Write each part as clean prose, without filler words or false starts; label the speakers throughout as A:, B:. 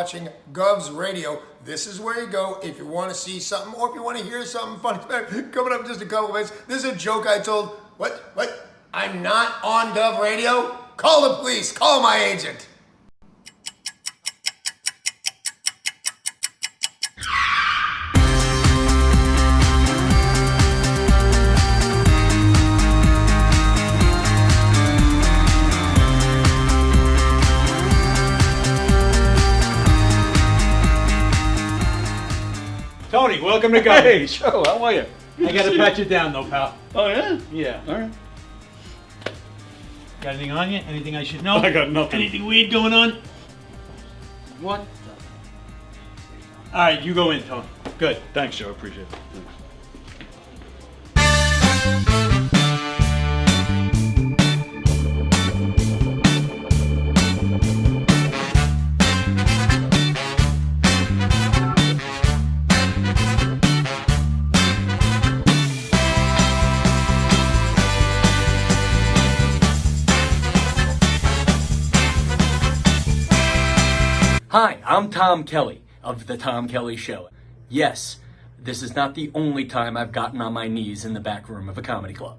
A: watching Gov's Radio. This is where you go if you want to see something or if you want to hear something funny. Coming up in just a couple minutes. This is a joke I told. What? I'm not on Gov Radio? Call the police. Call my agent.
B: Tony, welcome to Go.
C: Hey, Joe, how are you?
B: I gotta pat you down though, pal.
C: Oh, yeah?
B: Yeah.
C: All right.
B: Got anything on you? Anything I should know?
C: I got nothing.
B: Anything weird going on?
C: What?
B: Alright, you go in, Tony. Good.
C: Thanks, Joe. Appreciate it. Thanks.
D: Hi, I'm Tom Kelly of The Tom Kelly Show. Yes, this is not the only time I've gotten on my knees in the back room of a comedy club.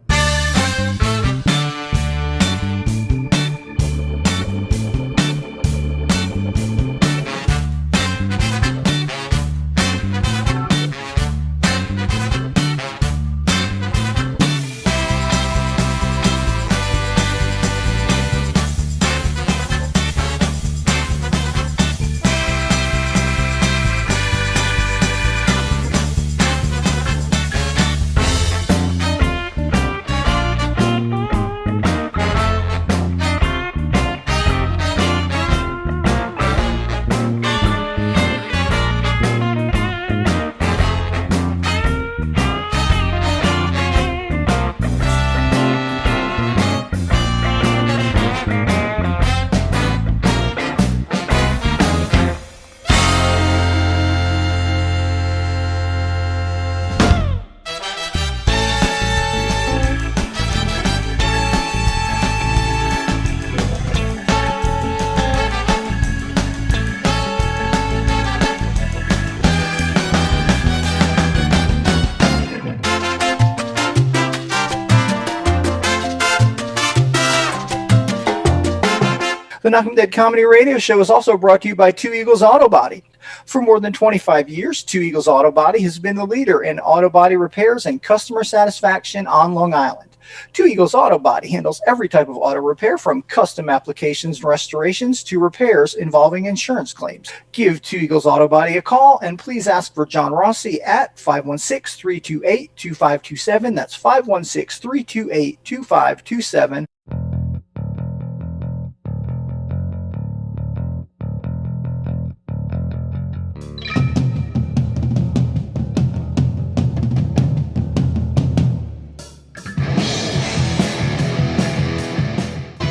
E: The Knockem Dead Comedy Radio Show is also brought to you by Two Eagles Auto Body. For more than 25 years, Two Eagles Auto Body has been the leader in auto body repairs and customer satisfaction on Long Island. Two Eagles Auto Body handles every type of auto repair from custom applications and restorations to repairs involving insurance claims. Give Two Eagles Auto Body a call and please ask for John Rossi at 516-328-2527. That's 516-328-2527.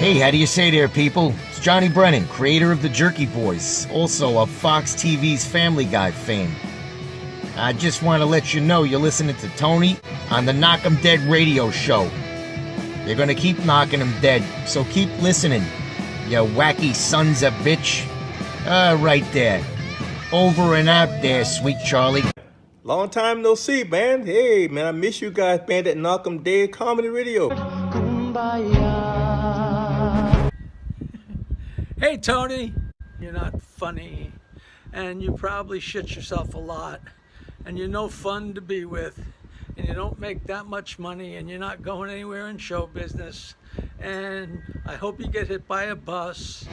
F: Hey, how do you say there, people? It's Johnny Brennan, creator of the Jerky Boys, also of Fox TV's Family Guy fame. I just want to let you know you're listening to Tony on the Knockem Dead Radio Show. They're gonna keep knocking them dead, so keep listening, you wacky sons of bitch. Right there. Over and out there, sweet Charlie.
G: Long time no see, man. Hey, man, I miss you guys, man, at Knockem Dead Comedy Radio.
H: Hey Tony, you're not funny and you probably shit yourself a lot and you're no fun to be with and you don't make that much money and you're not going anywhere in show business and I hope you get hit by a bus.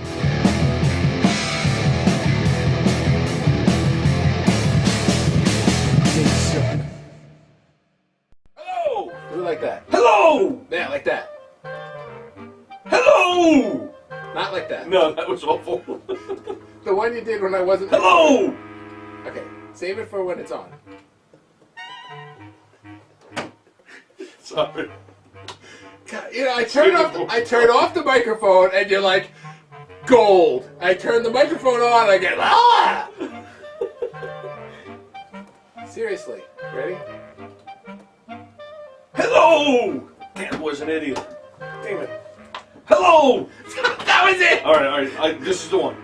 G: Hello!
A: Do it like that.
G: Hello!
A: Yeah, like that.
G: Hello!
A: Not like that.
G: No, that was awful.
A: The one you did when I wasn't.
G: Hello!
A: Okay, save it for when it's on.
G: Sorry.
A: God, you know, I turned off the microphone, and you're like, gold. I turn the microphone on, and I get ah. Seriously, ready?
G: Hello! That was an idiot. Damn it. Hello!
A: That was it!
G: Alright, this is the one.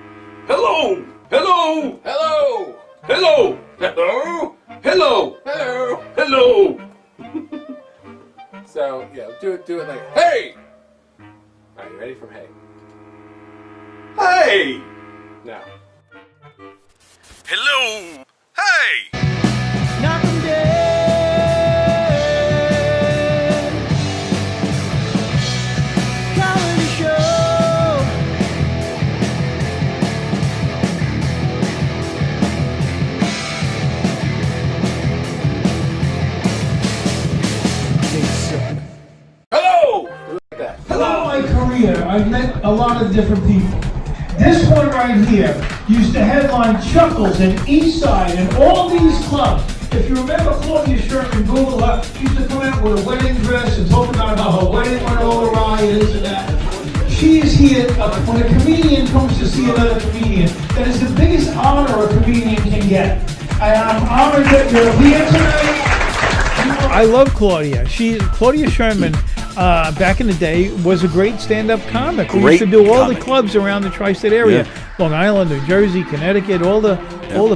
G: Hello!
C: Hello. Hello. Hello. Hello. Hello. Hello. Hello.
I: So yeah, do it like hey. All right, you ready from hey?
C: Hey.
I: Now.
C: Hello. Hey.
H: Knockem dead. Comedy show.
C: Hello.
J: Throughout my career, I've met a lot of different people. This one right here used to headline Chuckles and Eastside and all these clubs. If you remember Claudia Sherman, Google her, she used to come out with a wedding dress and talk about how her wedding went all awry and this and that. She is here, when a comedian comes to see another comedian, that is the biggest honor a comedian can get. And I'm honored that you're here tonight. I love Claudia. Claudia Sherman, back in the day, was a great stand-up comic. We used to do all the clubs around the tri-state area, Long Island, New Jersey, Connecticut, all the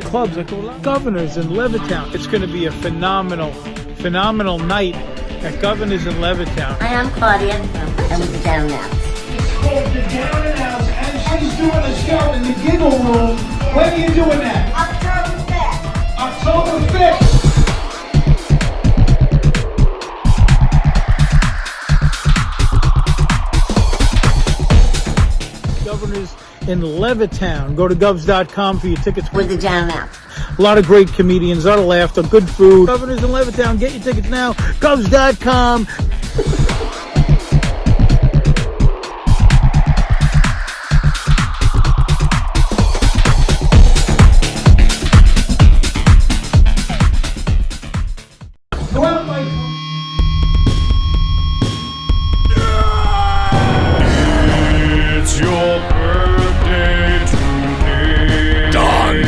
J: clubs. Governors in Levittown. It's going to be a phenomenal night at Governors in Levittown.
K: Hi, I'm Claudia. I'm with the Down Now.
J: It's called the Down and Outs, and she's doing a show in the Giggle Room. When are you doing that? October 5th. Governors in Levittown. Go to govs.com for your tickets.
K: With the Down Now.
J: A lot of great comedians, a lot of laughter, good food. Governors in Levittown, get your tickets now. Govs.com. Throughout my
C: It's your birthday today. Done.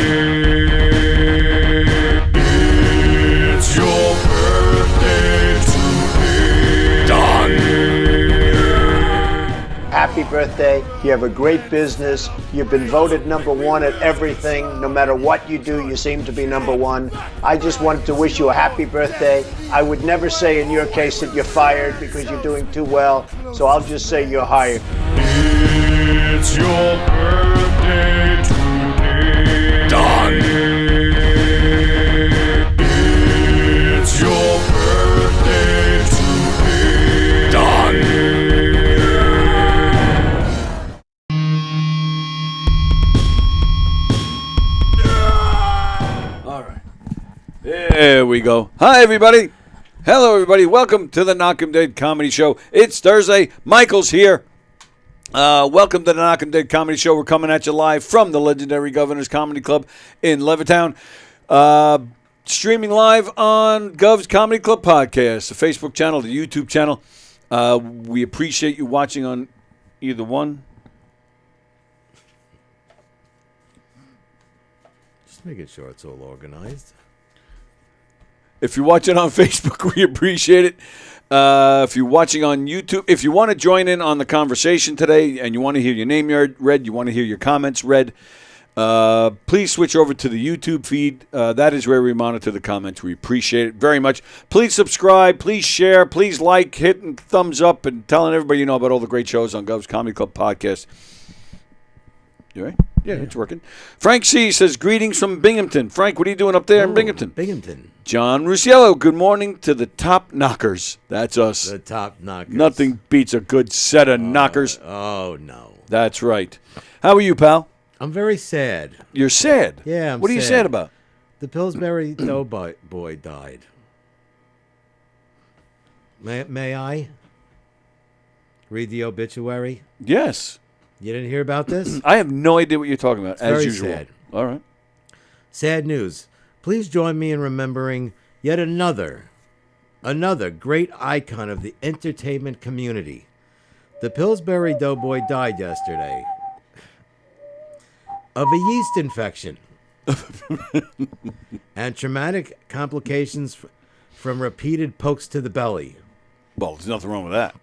C: It's your birthday today. Done.
L: Happy birthday. You have a great business. You've been voted #1 at everything. No matter what you do, you seem to be #1. I just wanted to wish you a happy birthday. I would never say in your case that you're fired because you're doing too well. So I'll just say you're hired.
C: It's your birthday today. Done. It's your birthday today. Done.
M: All right. There we go. Hi, everybody. Hello, everybody. Welcome to the Knockem Dead Comedy Show. It's Thursday. Michael's here. Welcome to the Knockem Dead Comedy Show. We're coming at you live from the legendary Governor's Comedy Club in Levittown. Streaming live on Gov's Comedy Club Podcast, the Facebook channel, the YouTube channel. We appreciate you watching on either one.
F: Just making sure it's all organized.
M: If you're watching on Facebook, we appreciate it. If you're watching on YouTube, if you want to join in on the conversation today and you want to hear your name read, you want to hear your comments read, please switch over to the YouTube feed. That is where we monitor the comments. We appreciate it very much. Please subscribe. Please share. Please like, hitting thumbs up, and telling everybody you know about all the great shows on Gov's Comedy Club Podcast. You right? Yeah, it's working. Frank C. says, greetings from Binghamton. Frank, what are you doing up there in Binghamton?
F: Binghamton.
M: John Rusiello, good morning to the Top Knockers. That's us.
F: The Top Knockers.
M: Nothing beats a good set of knockers.
F: Oh, no.
M: That's right. How are you, pal?
F: I'm very sad.
M: You're sad?
F: Yeah, I'm
M: What are you sad about?
F: The Pillsbury Doughboy died. May I read the obituary?
M: Yes.
F: You didn't hear about this?
M: I have no idea what you're talking about, as
F: very
M: usual.
F: Sad.
M: All right.
F: Sad news. Please join me in remembering yet another great icon of the entertainment community. The Pillsbury Doughboy died yesterday of a yeast infection and traumatic complications from repeated pokes to the belly.
M: Well, there's nothing wrong with that.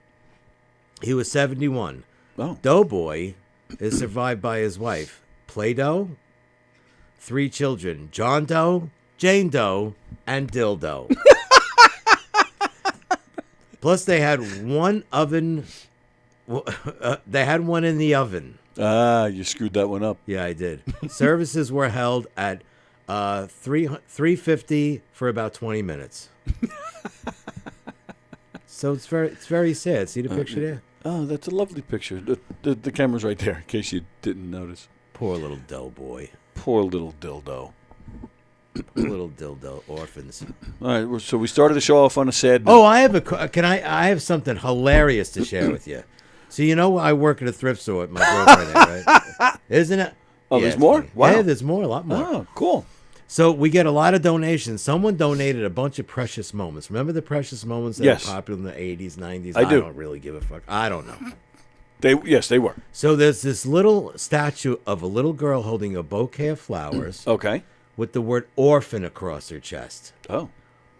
F: He was 71.
M: Oh.
F: Doughboy is survived by his wife, Play-Doh,
N: 3 children: John Doe, Jane Doe, and Dildo. Plus, they had one oven. They had one in the oven.
M: Ah, you screwed that one up.
N: Yeah, I did. Services were held at 3:50 for about 20 minutes. So it's very sad. See the picture there?
M: Oh, that's a lovely picture. The camera's right there, in case you didn't notice.
N: Poor little dough boy.
M: Poor little dildo.
N: Poor little dildo orphans.
M: All right, so we started the show off on a sad note.
N: Oh, I have I have something hilarious to share with you. So you know I work at a thrift store with my girlfriend, right? Isn't it?
M: Oh,
N: Yeah,
M: there's more?
N: funny.
M: Wow.
N: Yeah, there's more, a lot more.
M: Oh, cool.
N: So we get a lot of donations. Someone donated a bunch of precious moments. Remember the precious moments that
M: Yes.
N: were popular in the 80s, 90s?
M: I do.
N: Don't really give a fuck. I don't know.
M: Yes, they were.
N: So there's this little statue of a little girl holding a bouquet of flowers.
M: Okay.
N: With the word orphan across her chest.
M: Oh.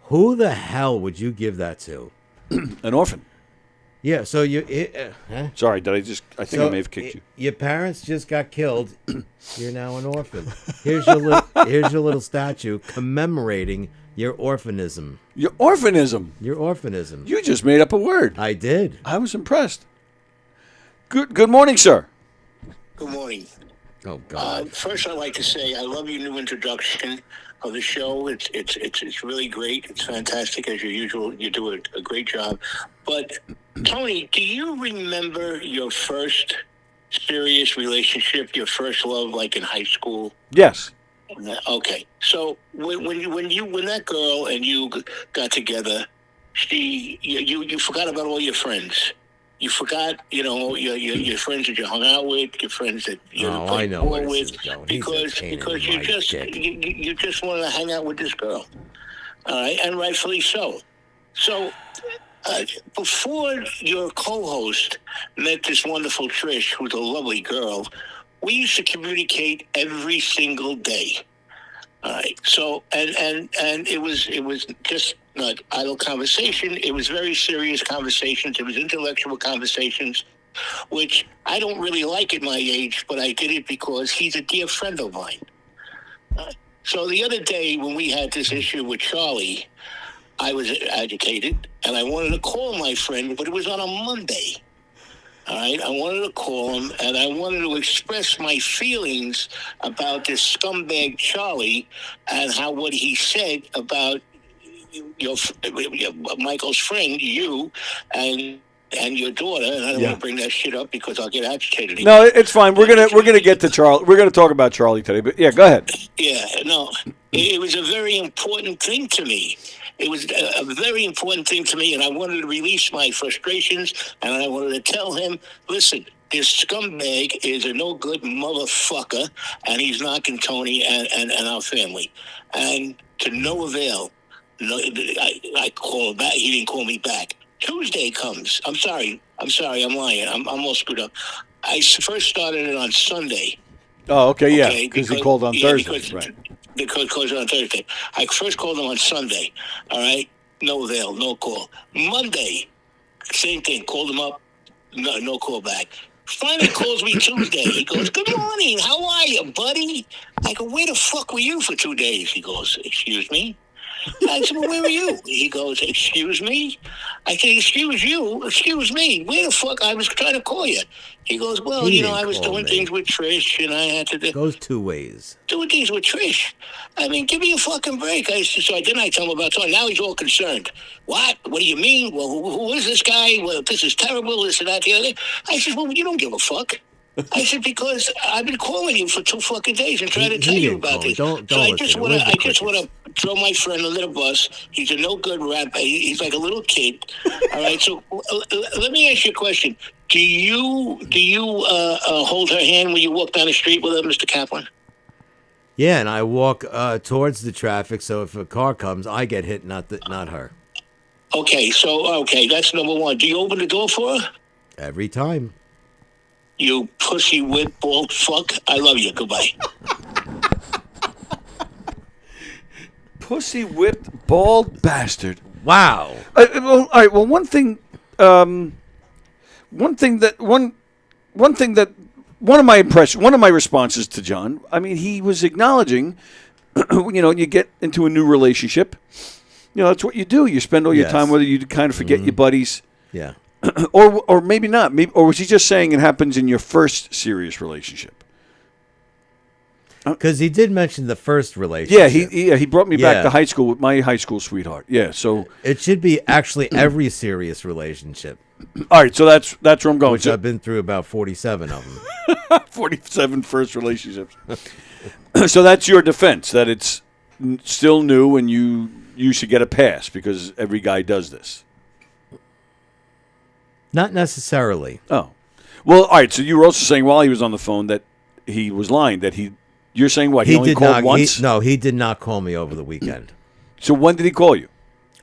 N: Who the hell would you give that to?
M: An orphan.
N: Yeah, so huh?
M: Sorry, I think I may have kicked you.
N: Your parents just got killed. You're now an orphan. Here's your little statue commemorating your orphanism.
M: Your orphanism?
N: Your orphanism.
M: You just made up a word.
N: I did.
M: I was impressed. Good morning, sir.
O: Good morning.
N: Oh God.
O: First, I'd like to say I love your new introduction of the show. It's really great. It's fantastic as usual. You do a great job. But Tony, do you remember your first serious relationship, your first love, like in high school?
M: Yes.
O: Okay. So when that girl and you got together, you forgot about all your friends. You forgot, your friends that you hung out with, your friends that you played ball with, because you just wanted to hang out with this girl. All right, and rightfully so. So before your co-host met this wonderful Trish, who's a lovely girl, we used to communicate every single day. All right. So and it was just not idle conversation. It was very serious conversations. It was intellectual conversations, which I don't really like at my age, but I did it because he's a dear friend of mine. So the other day when we had this issue with Charlie, I was agitated and I wanted to call my friend, but it was on a Monday. All right, I wanted to call him, and I wanted to express my feelings about this scumbag Charlie and what he said about your Michael's friend, you, and your daughter. And I don't want to bring that shit up because I'll get agitated.
M: No, it's fine. We're gonna get to Charlie. We're gonna talk about Charlie today. But yeah, go ahead.
O: Yeah, no, it was a very important thing to me. It was a very important thing to me, and I wanted to release my frustrations, and I wanted to tell him, listen, this scumbag is a no-good motherfucker, and he's knocking Tony and our family. And to no avail, I called him back. He didn't call me back. Tuesday comes. I'm sorry, I'm lying. I'm all screwed up. I first started it on Sunday.
M: Oh, okay, yeah, because he called on Thursday, right.
O: Because on Thursday. I first called him on Sunday. All right? No avail, no call. Monday, same thing. Called him up, no call back. Finally calls me Tuesday. He goes, good morning, how are you, buddy? I go, where the fuck were you for 2 days? He goes, excuse me? I said, well, where were you? He goes, excuse me? I said, excuse you? Excuse me? Where the fuck? I was trying to call you. He goes, well, I was doing things with Trish, and I had to do...
N: Goes 2 ways.
O: Doing things with Trish. I mean, give me a fucking break. Then I tell him about Tony. Now he's all concerned. What? What do you mean? Well, who is this guy? Well, this is terrible, this and that, the other. I said, well, you don't give a fuck. I said, because I've been calling you for 2 fucking days and trying to tell you about this. I just want to throw my friend under the bus. He's a no good rapper. He's like a little kid. All right. So let me ask you a question. Do you hold her hand when you walk down the street with her, Mr. Kaplan?
N: Yeah, and I walk towards the traffic, so if a car comes, I get hit, not her.
O: Okay. So that's number one. Do you open the door for her?
N: Every time.
O: You pussy whip bald fuck. I love you. Goodbye.
M: Pussy whipped bald bastard.
N: Wow.
M: All right. Well, one thing that one of my responses to John, I mean, he was acknowledging, you get into a new relationship. That's what you do. You spend all your time, whether you kind of forget your buddies.
N: Yeah.
M: or maybe not. Or was he just saying it happens in your first serious relationship?
N: Because he did mention the first relationship.
M: Yeah, he brought me back to high school with my high school sweetheart. Yeah, so
N: it should be actually every serious relationship.
M: All right, so that's where I'm going.
N: Which I've been through about 47 of them.
M: 47 first relationships. So that's your defense, that it's still new and you should get a pass because every guy does this.
N: Not necessarily.
M: Oh. Well, all right, so you were also saying while he was on the phone that he was lying, that you're saying what, he only called once?
N: No, he did not call me over the weekend.
M: So when did he call you?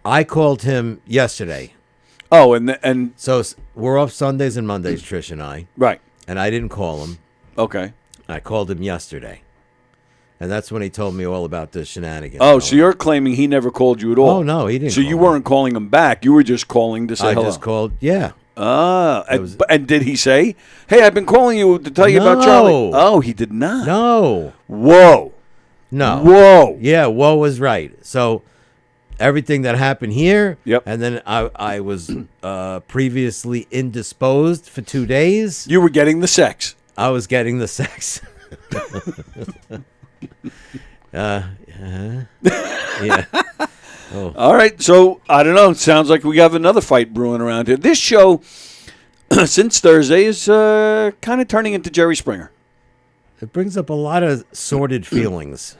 N: I called him yesterday.
M: Oh, and
N: so we're off Sundays and Mondays, Trish and I.
M: Right.
N: And I didn't call him.
M: Okay.
N: I called him yesterday. And that's when he told me all about the shenanigans.
M: Oh, so you're claiming he never called you at all?
N: Oh, no, he didn't.
M: So you weren't calling him back. You were just calling to say hello.
N: I just called, yeah.
M: And did he say, hey, I've been calling you to tell you about Charlie? Oh, he did not.
N: No.
M: Whoa.
N: No.
M: Whoa.
N: Yeah, whoa was right. So everything that happened here,
M: yep.
N: And then I was previously indisposed for 2 days.
M: You were getting the sex.
N: I was getting the sex. Yeah.
M: Oh. All right, so I don't know. Sounds like we have another fight brewing around here. This show, since Thursday, is kind of turning into Jerry Springer.
N: It brings up a lot of sordid feelings.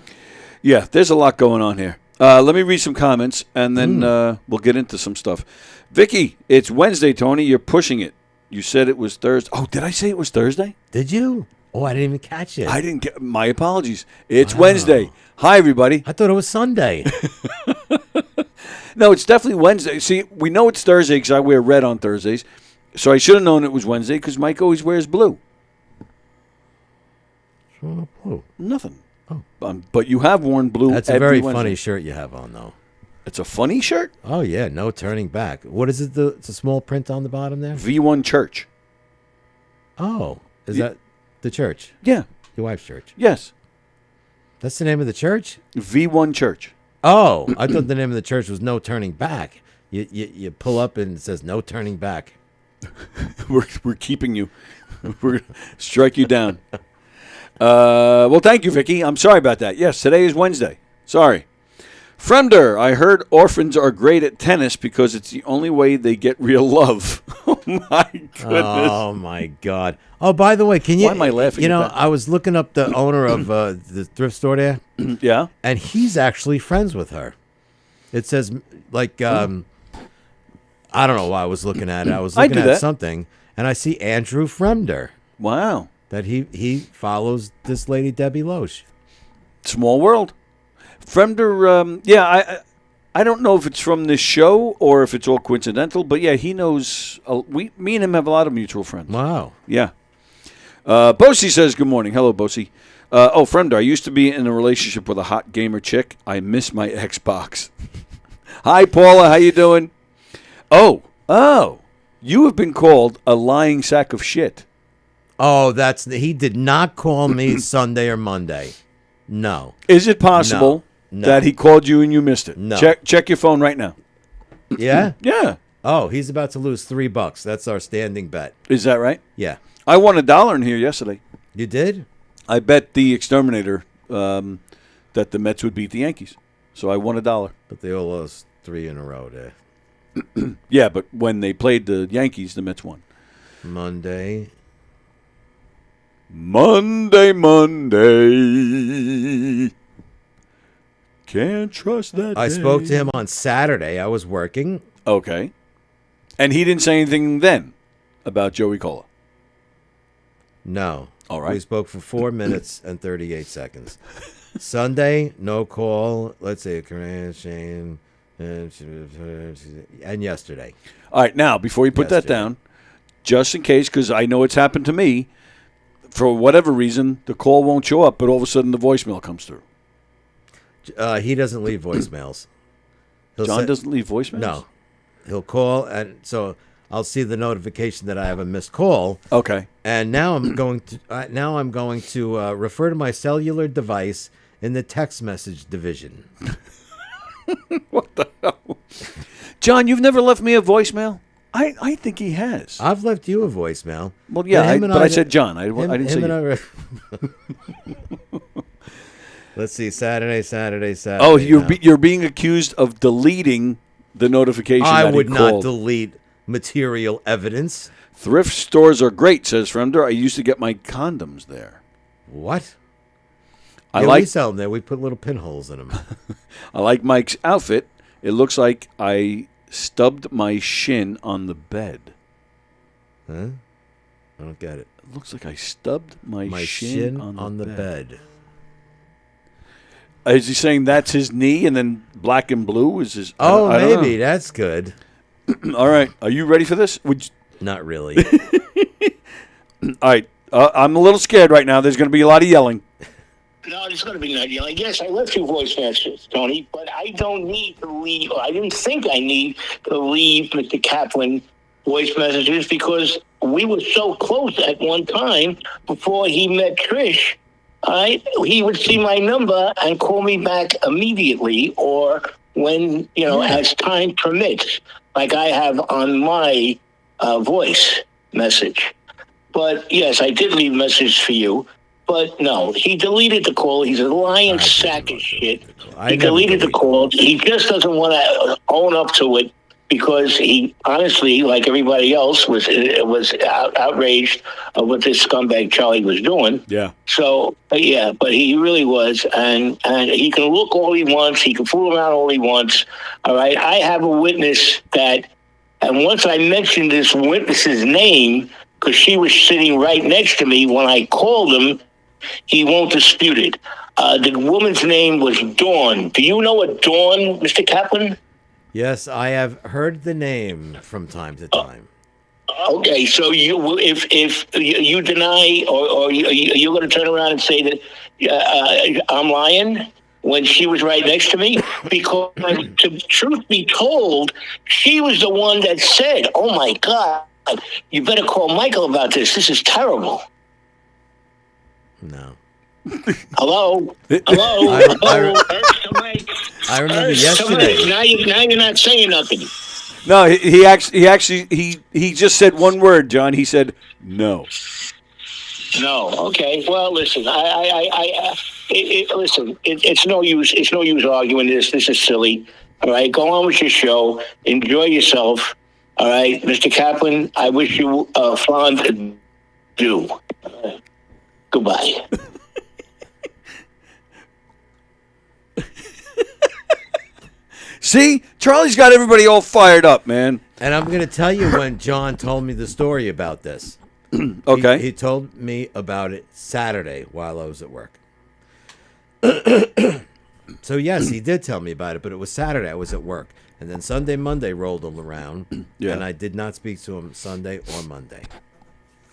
M: Yeah, there's a lot going on here. Let me read some comments, and then we'll get into some stuff. Vicky, it's Wednesday, Tony. You're pushing it. You said it was Thursday. Oh, did I say it was Thursday?
N: Did you? Oh, I didn't even catch it.
M: I didn't get. My apologies. It's Wednesday. Hi, everybody.
N: I thought it was Sunday.
M: No, it's definitely Wednesday. See, we know it's Thursday because I wear red on Thursdays. So I should have known it was Wednesday because Mike always wears blue.
N: Blue?
M: Nothing. Oh. But you have worn blue.
N: That's a very funny shirt you have on, though.
M: It's a funny shirt?
N: Oh, yeah. No turning back. What is it? It's a small print on the bottom there?
M: V1 Church.
N: Oh. Is that the church?
M: Yeah.
N: Your wife's church?
M: Yes.
N: That's the name of the church?
M: V1 Church.
N: Oh, I thought the name of the church was No Turning Back. You pull up and it says No Turning Back.
M: We're keeping you. We're going to strike you down. Well, thank you, Vicky. I'm sorry about that. Yes, today is Wednesday. Sorry. Fremder, I heard orphans are great at tennis because it's the only way they get real love. Oh, my goodness.
N: Oh, my God. Oh, by the way, can you...
M: Why am I laughing
N: You know,
M: at that?
N: I was looking up the owner of the thrift store there.
M: Yeah?
N: And he's actually friends with her. It says, like, I don't know why I was looking at it. I was looking at something, and I see Andrew Fremder.
M: Wow.
N: That he follows this lady, Debbie Loesch.
M: Small world. Fremder, I don't know if it's from this show or if it's all coincidental, but yeah, he knows. Me and him have a lot of mutual friends.
N: Wow.
M: Yeah. Bosie says, good morning. Hello, Bosie. Fremder, I used to be in a relationship with a hot gamer chick. I miss my Xbox. Hi, Paula. How you doing? Oh, you have been called a lying sack of shit.
N: Oh, he did not call me Sunday or Monday. No.
M: Is it possible that he called you and you missed it?
N: No.
M: Check your phone right now.
N: Yeah?
M: Yeah.
N: Oh, he's about to lose $3. That's our standing bet.
M: Is that right?
N: Yeah.
M: I won $1 in here yesterday.
N: You did?
M: I bet the Exterminator that the Mets would beat the Yankees. So I won $1.
N: But they all lost 3 in a row there.
M: Yeah, but when they played the Yankees, the Mets won.
N: Monday.
M: Can't trust that
N: I
M: day.
N: spoke to him on Saturday. I was working.
M: Okay. And he didn't say anything then about Joey Cola?
N: No.
M: All right.
N: We spoke for 4 minutes and 38 seconds. Sunday, no call. Let's see. And yesterday.
M: All right. Now, before you put that down, just in case, because I know it's happened to me, for whatever reason, the call won't show up, but all of a sudden the voicemail comes through.
N: He doesn't leave voicemails.
M: John doesn't leave voicemails?
N: No. He'll call, and so I'll see the notification that I have a missed call.
M: Okay.
N: And now I'm going to refer to my cellular device in the text message division.
M: What the hell? John, you've never left me a voicemail? I think he has.
N: I've left you a voicemail.
M: Well, yeah, but I said John. I didn't say you.
N: Let's see, Saturday.
M: Oh, you're being accused of deleting the notification.
N: I
M: that
N: would
M: he
N: not
M: called.
N: delete material evidence.
M: Thrift stores are great, says Fremder. I used to get my condoms there.
N: What?
M: I
N: we sell them there. We put little pinholes in them.
M: I like Mike's outfit. It looks like I stubbed my shin on the bed.
N: Huh? I don't get it.
M: It looks like I stubbed my shin on the bed. Is he saying that's his knee and then black and blue is his?
N: Oh,
M: I don't
N: maybe.
M: know.
N: That's good.
M: All right. Are you ready for this?
N: Not really.
M: All right. I'm a little scared right now. There's going to be a lot of yelling.
O: No, it's going to be not yelling. Yes, I left you voice messages, Tony, but I don't need to leave. I didn't think I need to leave Mr. Kaplan voice messages because we were so close at one time before he met Trish. He would see my number and call me back immediately or when, as time permits, like I have on my voice message. But, yes, I did leave a message for you. But, no, he deleted the call. He's a lying sack of shit. He deleted the call. He just doesn't want to own up to it because he, honestly, like everybody else, was outraged of what this scumbag Charlie was doing.
M: Yeah.
O: So, but he really was. And he can look all he wants. He can fool around all he wants. All right. I have a witness that, and once I mentioned this witness's name, because she was sitting right next to me when I called him, he won't dispute it. The woman's name was Dawn. Do you know a Dawn, Mr. Kaplan?
N: Yes, I have heard the name from time to time.
O: Okay, so if you deny or you're going to turn around and say that I'm lying when she was right next to me? Because to truth be told, she was the one that said, "Oh my God, you better call Michael about this. This is terrible."
N: No.
O: Hello?
N: I remember yesterday.
O: Now you're not saying nothing.
M: No, he just said one word, John. He said no.
O: No. Okay. Well, listen. Listen. It's no use. It's no use arguing this. This is silly. All right. Go on with your show. Enjoy yourself. All right, Mr. Kaplan. I wish you a fond adieu. Goodbye.
M: See, Charlie's got everybody all fired up, man.
N: And I'm going to tell you when John told me the story about this.
M: Okay.
N: He told me about it Saturday while I was at work. So, yes, he did tell me about it, but it was Saturday. I was at work. And then Sunday, Monday rolled around, and I did not speak to him Sunday or Monday.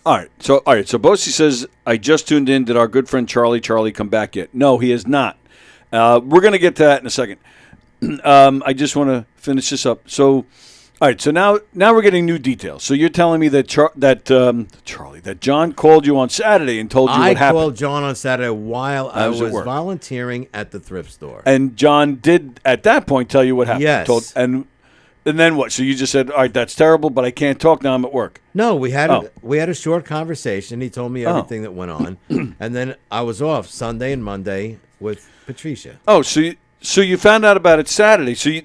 M: All right. So Bosie says, I just tuned in. Did our good friend Charlie come back yet? No, he has not. We're going to get to that in a second. I just want to finish this up. So, all right. So now we're getting new details. So you're telling me that that John called you on Saturday and told you what happened.
N: I called John on Saturday while I was volunteering at the thrift store.
M: And John did at that point tell you what happened.
N: Yes.
M: And then what? So you just said, all right, that's terrible, but I can't talk now. I'm at work.
N: No, we had a short conversation. He told me everything that went on, and then I was off Sunday and Monday with Patricia.
M: Oh, so you found out about it Saturday. So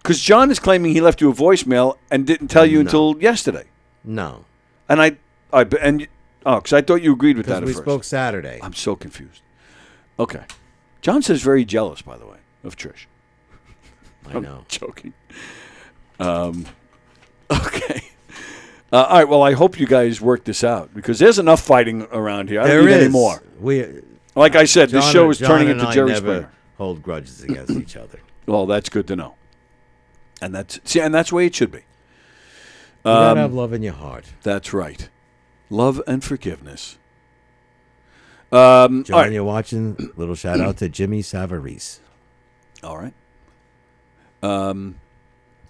M: because John is claiming he left you a voicemail and didn't tell you until yesterday.
N: No.
M: And because I thought you agreed with that at
N: we
M: first.
N: spoke Saturday.
M: I'm so confused. Okay. John says very jealous, by the way, of Trish.
N: I know.
M: I'm joking. Okay. All right. Well, I hope you guys work this out because there's enough fighting around here. I don't need any more. Like I said, this show is turning into Jerry Springer.
N: Hold grudges against each other.
M: Well, that's good to know. And that's the way it should be.
N: You gotta have love in your heart.
M: That's right. Love and forgiveness.
N: John, you're watching. Little shout out to Jimmy Savarese.
M: All right.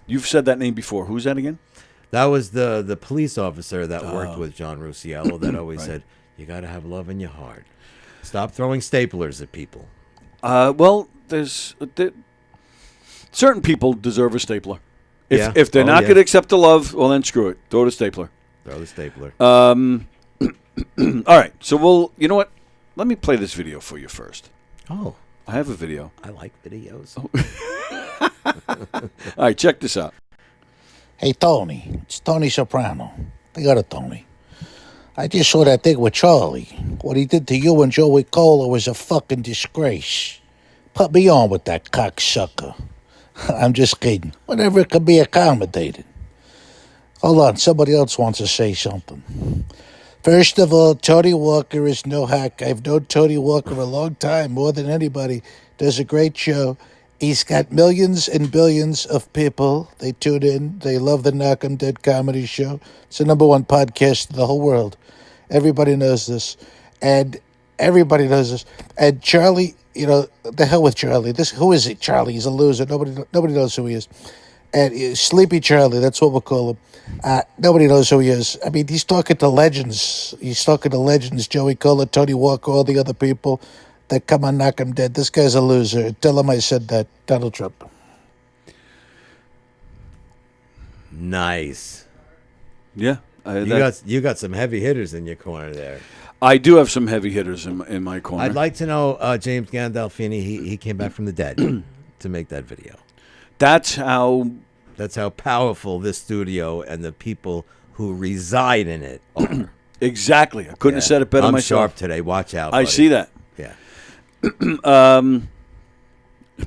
M: You've said that name before. Who's that again?
N: That was the police officer that worked with John Rusiello that always said, "You got to have love in your heart. Stop throwing staplers at people."
M: Well, there's certain people deserve a stapler. If they're not going to accept the love, well then screw it. Throw the stapler.
N: Throw the stapler.
M: All right. So you know what? Let me play this video for you first.
N: Oh.
M: I have a video.
N: I like videos.
M: All right, check this out.
O: Hey, Tony. It's Tony Soprano. The other Tony. I just saw that thing with Charlie. What he did to you and Joey Cola was a fucking disgrace. Put me on with that cocksucker. I'm just kidding. Whatever can be accommodated. Hold on, somebody else wants to say something. First of all, Tony Walker is no hack. I've known Tony Walker a long time, more than anybody. Does a great show. He's got millions and billions of people. They tune in. They love the Knockem Dead Comedy Show. It's the #1 podcast in the whole world. Everybody knows this. And everybody knows this. And Charlie, the hell with Charlie. Who is he? Charlie. He's a loser. Nobody knows who he is. And Sleepy Charlie, that's what we'll call him. Nobody knows who he is. I mean, he's talking to legends. Joey Cola, Tony Walker, all the other people that come on Knockem Dead. This guy's a loser. Tell him I said that. Donald Trump.
N: Nice.
M: Yeah.
N: You got some heavy hitters in your corner there.
M: I do have some heavy hitters in my corner.
N: I'd like to know James Gandolfini. He came back from the dead to make that video.
M: That's how
N: powerful this studio and the people who reside in it are.
M: Exactly. I couldn't have said it better
N: I'm
M: myself.
N: sharp today. Watch out.
M: I
N: buddy.
M: see that.
N: Yeah.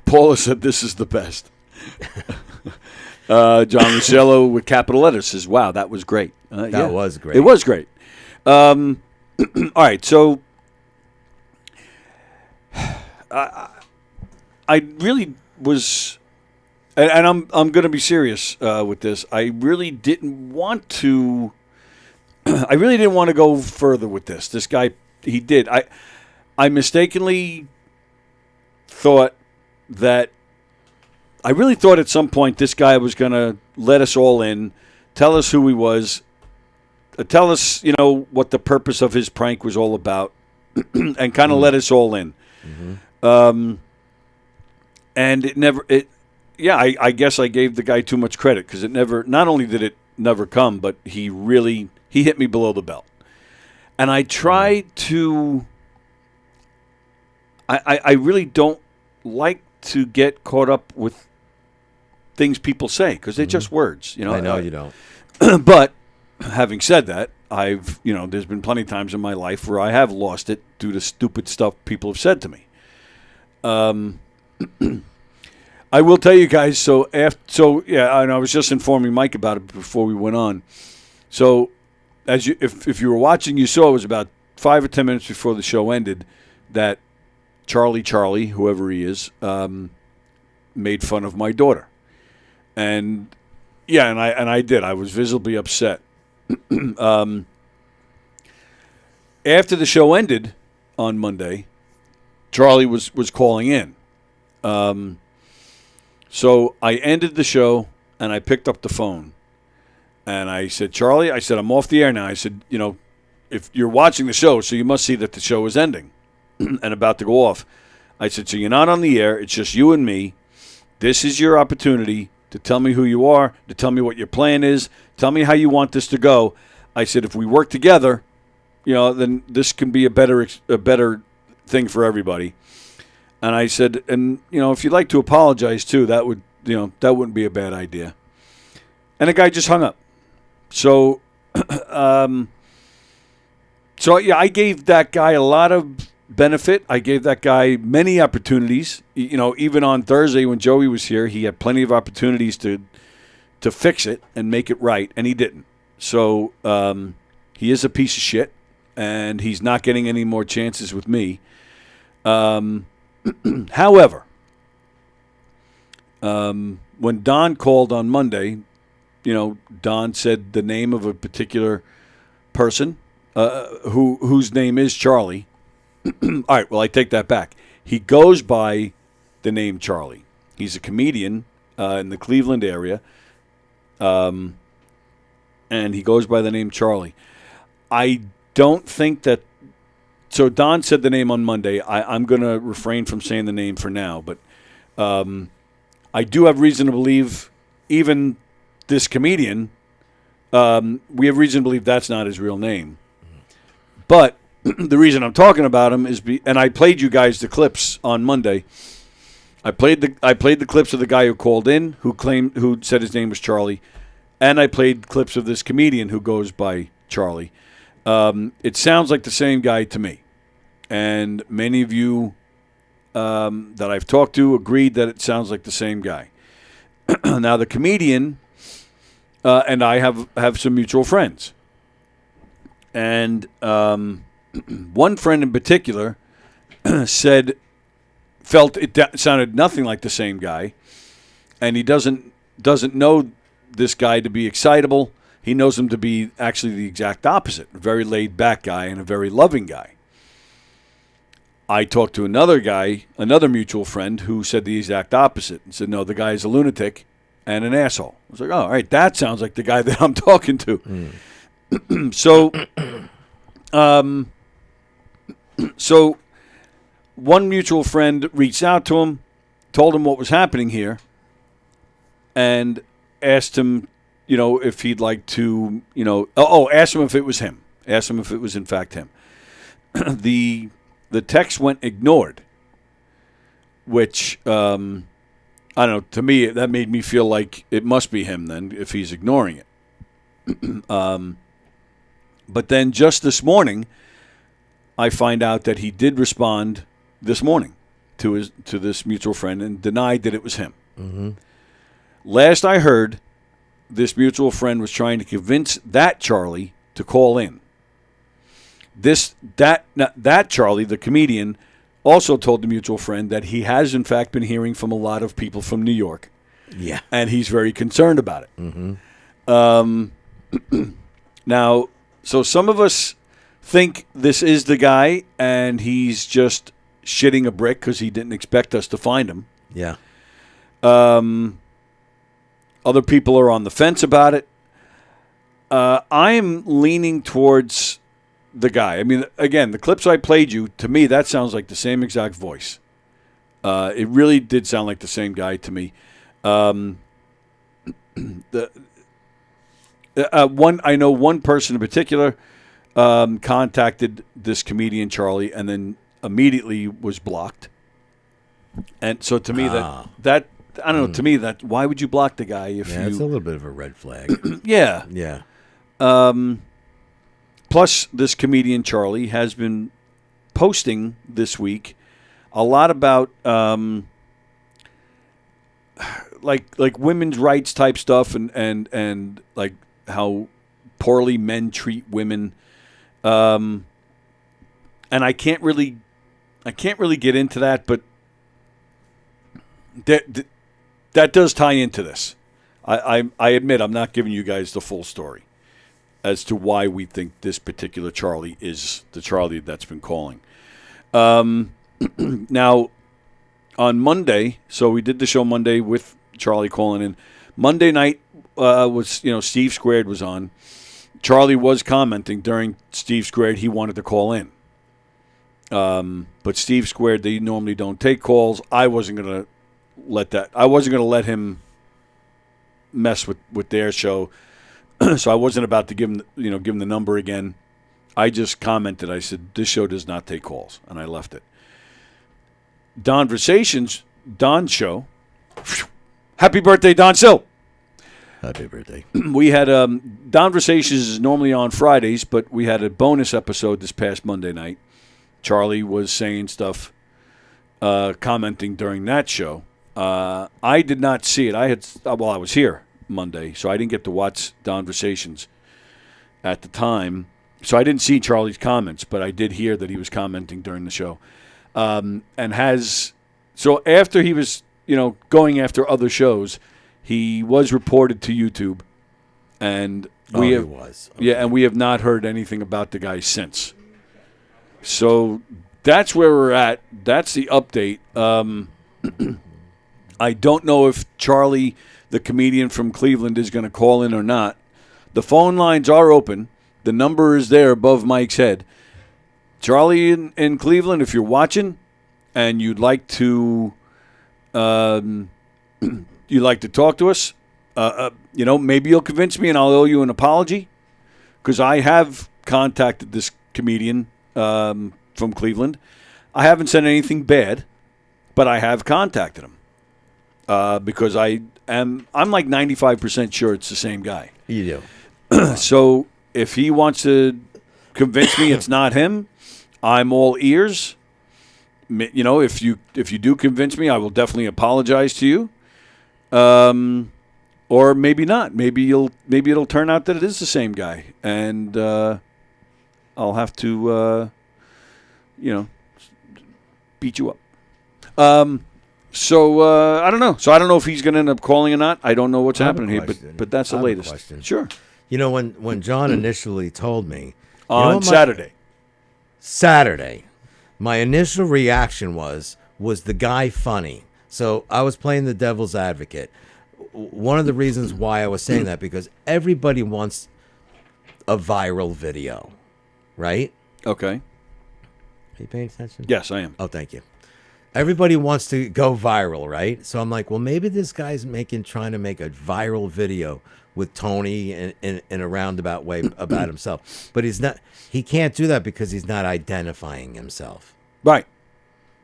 M: Paula said this is the best. John Russello with capital letters says, "Wow, that was great."
N: That was great.
M: It was great. All right, so I really was. And I'm going to be serious with this. I really didn't want to. I really didn't want to go further with this. This guy, he did. I mistakenly thought that. I really thought at some point this guy was going to let us all in, tell us who he was, tell us, what the purpose of his prank was all about, and kind of let us all in. Mm-hmm. And it never. Yeah, I guess I gave the guy too much credit because it never. Not only did it never come, but he hit me below the belt, and I tried to. I really don't like to get caught up with things people say because they're just words.
N: I know you don't.
M: But having said that, there's been plenty of times in my life where I have lost it due to stupid stuff people have said to me. I will tell you guys. And I was just informing Mike about it before we went on. So, if you were watching, you saw it was about 5 or 10 minutes before the show ended that Charlie, whoever he is, made fun of my daughter, and I did. I was visibly upset. After the show ended on Monday, Charlie was calling in. So I ended the show, and I picked up the phone, and I said, "Charlie," I said, "I'm off the air now." I said, if you're watching the show, so you must see that the show is ending and about to go off. I said, "So you're not on the air. It's just you and me. This is your opportunity to tell me who you are, to tell me what your plan is, tell me how you want this to go." I said, "If we work together, then this can be a better thing for everybody." And I said, and if you'd like to apologize too, that wouldn't be a bad idea. And the guy just hung up. So, I gave that guy a lot of benefit. I gave that guy many opportunities. Even on Thursday when Joey was here, he had plenty of opportunities to fix it and make it right, and he didn't. So he is a piece of shit, and he's not getting any more chances with me. However, when Don called on Monday, Don said the name of a particular person whose name is Charlie. All right, well, I take that back. He goes by the name Charlie. He's a comedian in the Cleveland area. and he goes by the name Charlie. I don't think that. So Don said the name on Monday. I'm going to refrain from saying the name for now, but I do have reason to believe even this comedian, we have reason to believe that's not his real name. But the reason I'm talking about him is, and I played you guys the clips on Monday. I played the clips of the guy who called in, who said his name was Charlie, and I played clips of this comedian who goes by Charlie. It sounds like the same guy to me. And many of you that I've talked to agreed that it sounds like the same guy. Now, the comedian and I have some mutual friends. And one friend in particular felt it sounded nothing like the same guy. And he doesn't know this guy to be excitable. He knows him to be actually the exact opposite, a very laid-back guy and a very loving guy. I talked to another mutual friend, who said the exact opposite and said, no, the guy is a lunatic and an asshole. I was like, oh, all right, that sounds like the guy that I'm talking to. So one mutual friend reached out to him, told him what was happening here, and asked him, if he'd like to, asked him if it was him. Asked him if it was in fact him. The text went ignored, which, I don't know, to me, that made me feel like it must be him then, if he's ignoring it. But then just this morning, I find out that he did respond this morning to this mutual friend and denied that it was him.
N: Mm-hmm.
M: Last I heard, this mutual friend was trying to convince that Charlie to call in. That Charlie, the comedian, also told the mutual friend that he has in fact been hearing from a lot of people from New York.
N: Yeah.
M: And he's very concerned about it.
N: Mm-hmm.
M: Now, so some of us think this is the guy and he's just shitting a brick because he didn't expect us to find him.
N: Yeah.
M: Other people are on the fence about it. I'm leaning towards the guy. I mean, again, the clips I played you, to me, that sounds like the same exact voice. It really did sound like the same guy to me. I know one person in particular contacted this comedian Charlie and then immediately was blocked. And so to me, that I don't know. To me, that why would you block the guy if you?
N: It's a little bit of a red flag.
M: Yeah.
N: Yeah.
M: Plus, this comedian Charlie has been posting this week a lot about like women's rights type stuff and like how poorly men treat women. And I can't really get into that, but that does tie into this. I admit I'm not giving you guys the full story as to why we think this particular Charlie is the Charlie that's been calling. Now, on Monday, so we did the show Monday with Charlie calling in. Monday night was, Steve Squared was on. Charlie was commenting during Steve Squared he wanted to call in. But Steve Squared, they normally don't take calls. I wasn't going to let him mess with their show. So I wasn't about to give him the number again. I just commented. I said, this show does not take calls, and I left it. Don's show. Happy birthday, Don Sill.
N: Happy birthday.
M: We had Donversations is normally on Fridays, but we had a bonus episode this past Monday night. Charlie was saying stuff, commenting during that show. I did not see it. I was here Monday, so I didn't get to watch Donversations at the time. So I didn't see Charlie's comments, but I did hear that he was commenting during the show. So after he was, going after other shows, he was reported to YouTube, and
N: he was. Okay.
M: Yeah, and we have not heard anything about the guy since. So that's where we're at. That's the update. I don't know if Charlie, the comedian from Cleveland, is going to call in or not, The phone lines are open. The number is there above Mike's head. Charlie in Cleveland, if you're watching and you'd like to talk to us, maybe you'll convince me and I'll owe you an apology, because I have contacted this comedian from Cleveland. I haven't said anything bad, but I have contacted him because I'm like 95% sure it's the same guy.
N: You
M: do. So if he wants to convince me it's not him, I'm all ears. If you do convince me, I will definitely apologize to you. Or maybe not. Maybe it'll turn out that it is the same guy, and I'll have to beat you up. So I don't know. So I don't know if he's going to end up calling or not. I don't know what's happening here, but that's the latest. Sure.
N: When John initially told me
M: on
N: Saturday, my initial reaction was the guy funny? So I was playing the devil's advocate. One of the reasons why I was saying that, because everybody wants a viral video, right?
M: Okay.
N: Are you paying attention?
M: Yes, I am.
N: Oh, thank you. Everybody wants to go viral, right? So I'm like, well, maybe this guy's trying to make a viral video with Tony in a roundabout way about himself. But he's not. He can't do that because he's not identifying himself.
M: Right.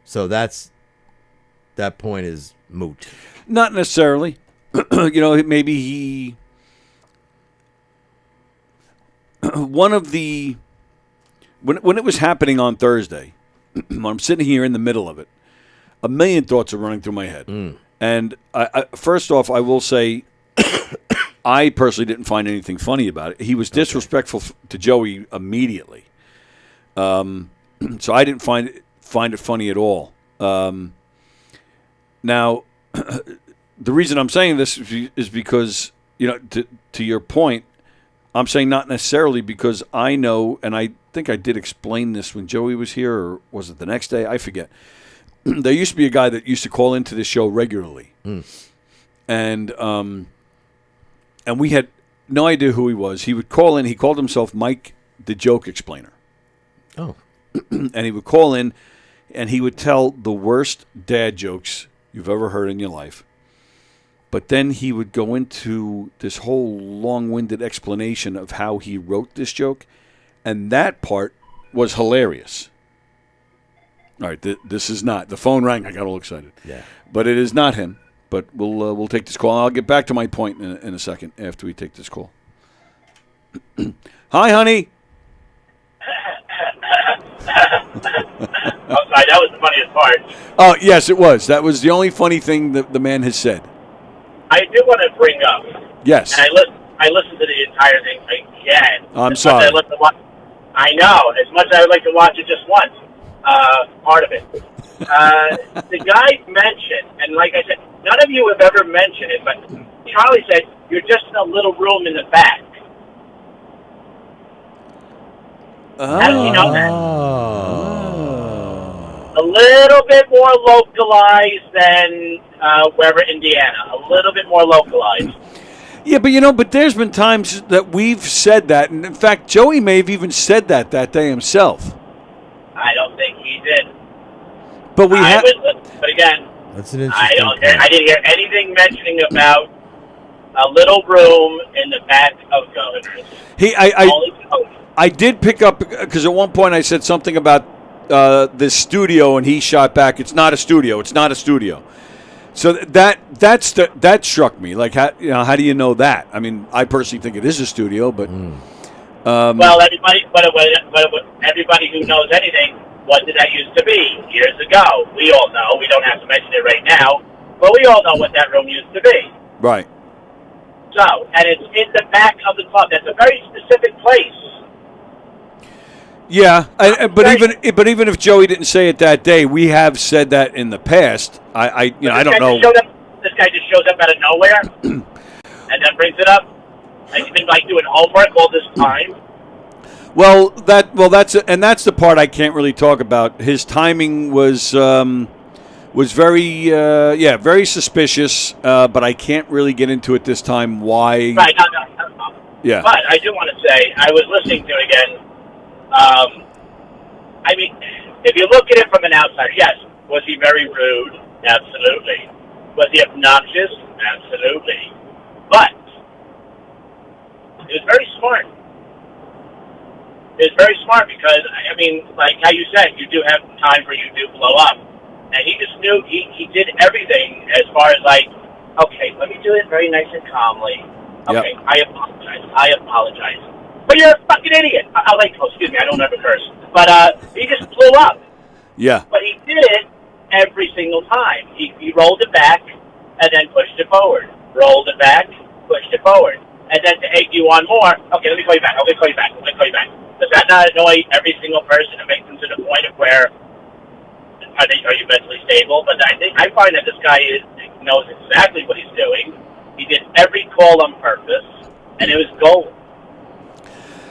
N: So that point is moot.
M: Not necessarily. Maybe he. One of the when it was happening on Thursday, when I'm sitting here in the middle of it, a million thoughts are running through my head. And I first off, I will say, I personally didn't find anything funny about it. He was disrespectful to Joey immediately. So I didn't find it funny at all. Now, the reason I'm saying this is because, to your point, I'm saying not necessarily because I know, and I think I did explain this when Joey was here, or was it the next day? I forget. There used to be a guy that used to call into this show regularly. And we had no idea who he was. He would call in. He called himself Mike the Joke Explainer.
N: Oh.
M: And he would call in, and he would tell the worst dad jokes you've ever heard in your life. But then he would go into this whole long-winded explanation of how he wrote this joke, and that part was hilarious. All right, this is not. The phone rang. I got all excited.
N: Yeah.
M: But it is not him. But we'll take this call. I'll get back to my point in a second after we take this call. Hi, honey.
P: I'm sorry, that was the funniest part.
M: Oh, yes, it was. That was the only funny thing that the man has said.
P: I do want to bring up.
M: Yes.
P: And I listened to the entire thing again.
M: I'm sorry.
P: I know. As much as I would like to watch it just once, part of it. The guy mentioned, and like I said, none of you have ever mentioned it, but Charlie said, you're just in a little room in the back. How does he know that? A little bit more localized than Weber, Indiana. A little bit more localized.
M: Yeah, but there's been times that we've said that, and in fact, Joey may have even said that day himself.
P: I don't think he did.
M: But we have.
P: But again,
N: that's an interesting
P: I didn't hear anything mentioning about a little room in the back of Governors.
M: I did pick up, because at one point I said something about this studio, and he shot back, "It's not a studio. It's not a studio." So that struck me. Like, how do you know that? I mean, I personally think it is a studio, but
P: well, everybody who knows anything, what did that used to be years ago? We all know. We don't have to mention it right now, but we all know what that room used to be.
M: Right.
P: So, and it's in the back of the club. That's a very specific place.
M: Yeah, but even if Joey didn't say it that day, we have said that in the past. I don't know.
P: This guy just shows up out of nowhere and then brings it up. Like he's been doing homework all this time.
M: That's the part I can't really talk about. His timing was very very suspicious, but I can't really get into it this time. Why?
P: Right.
M: Yeah.
P: But I do want to say, I was listening to it again. I mean, if you look at it from an outsider, yes, was he very rude? Absolutely. Was he obnoxious? Absolutely. But it was very smart. It was very smart because, I mean, like how you said, you do have times where you do blow up. And he just knew he did everything as far as like, okay, let me do it very nice and calmly. Okay, yep. I apologize. But you're a fucking idiot. Excuse me, I don't ever curse. But he just blew up.
M: Yeah.
P: But he did it every single time. He rolled it back and then pushed it forward. Rolled it back, pushed it forward. And then to egg you on more, okay, let me call you back. Does that not annoy every single person and make them to the point of where, are you mentally stable? But I find that this guy knows exactly what he's doing. He did every call on purpose, and it was gold.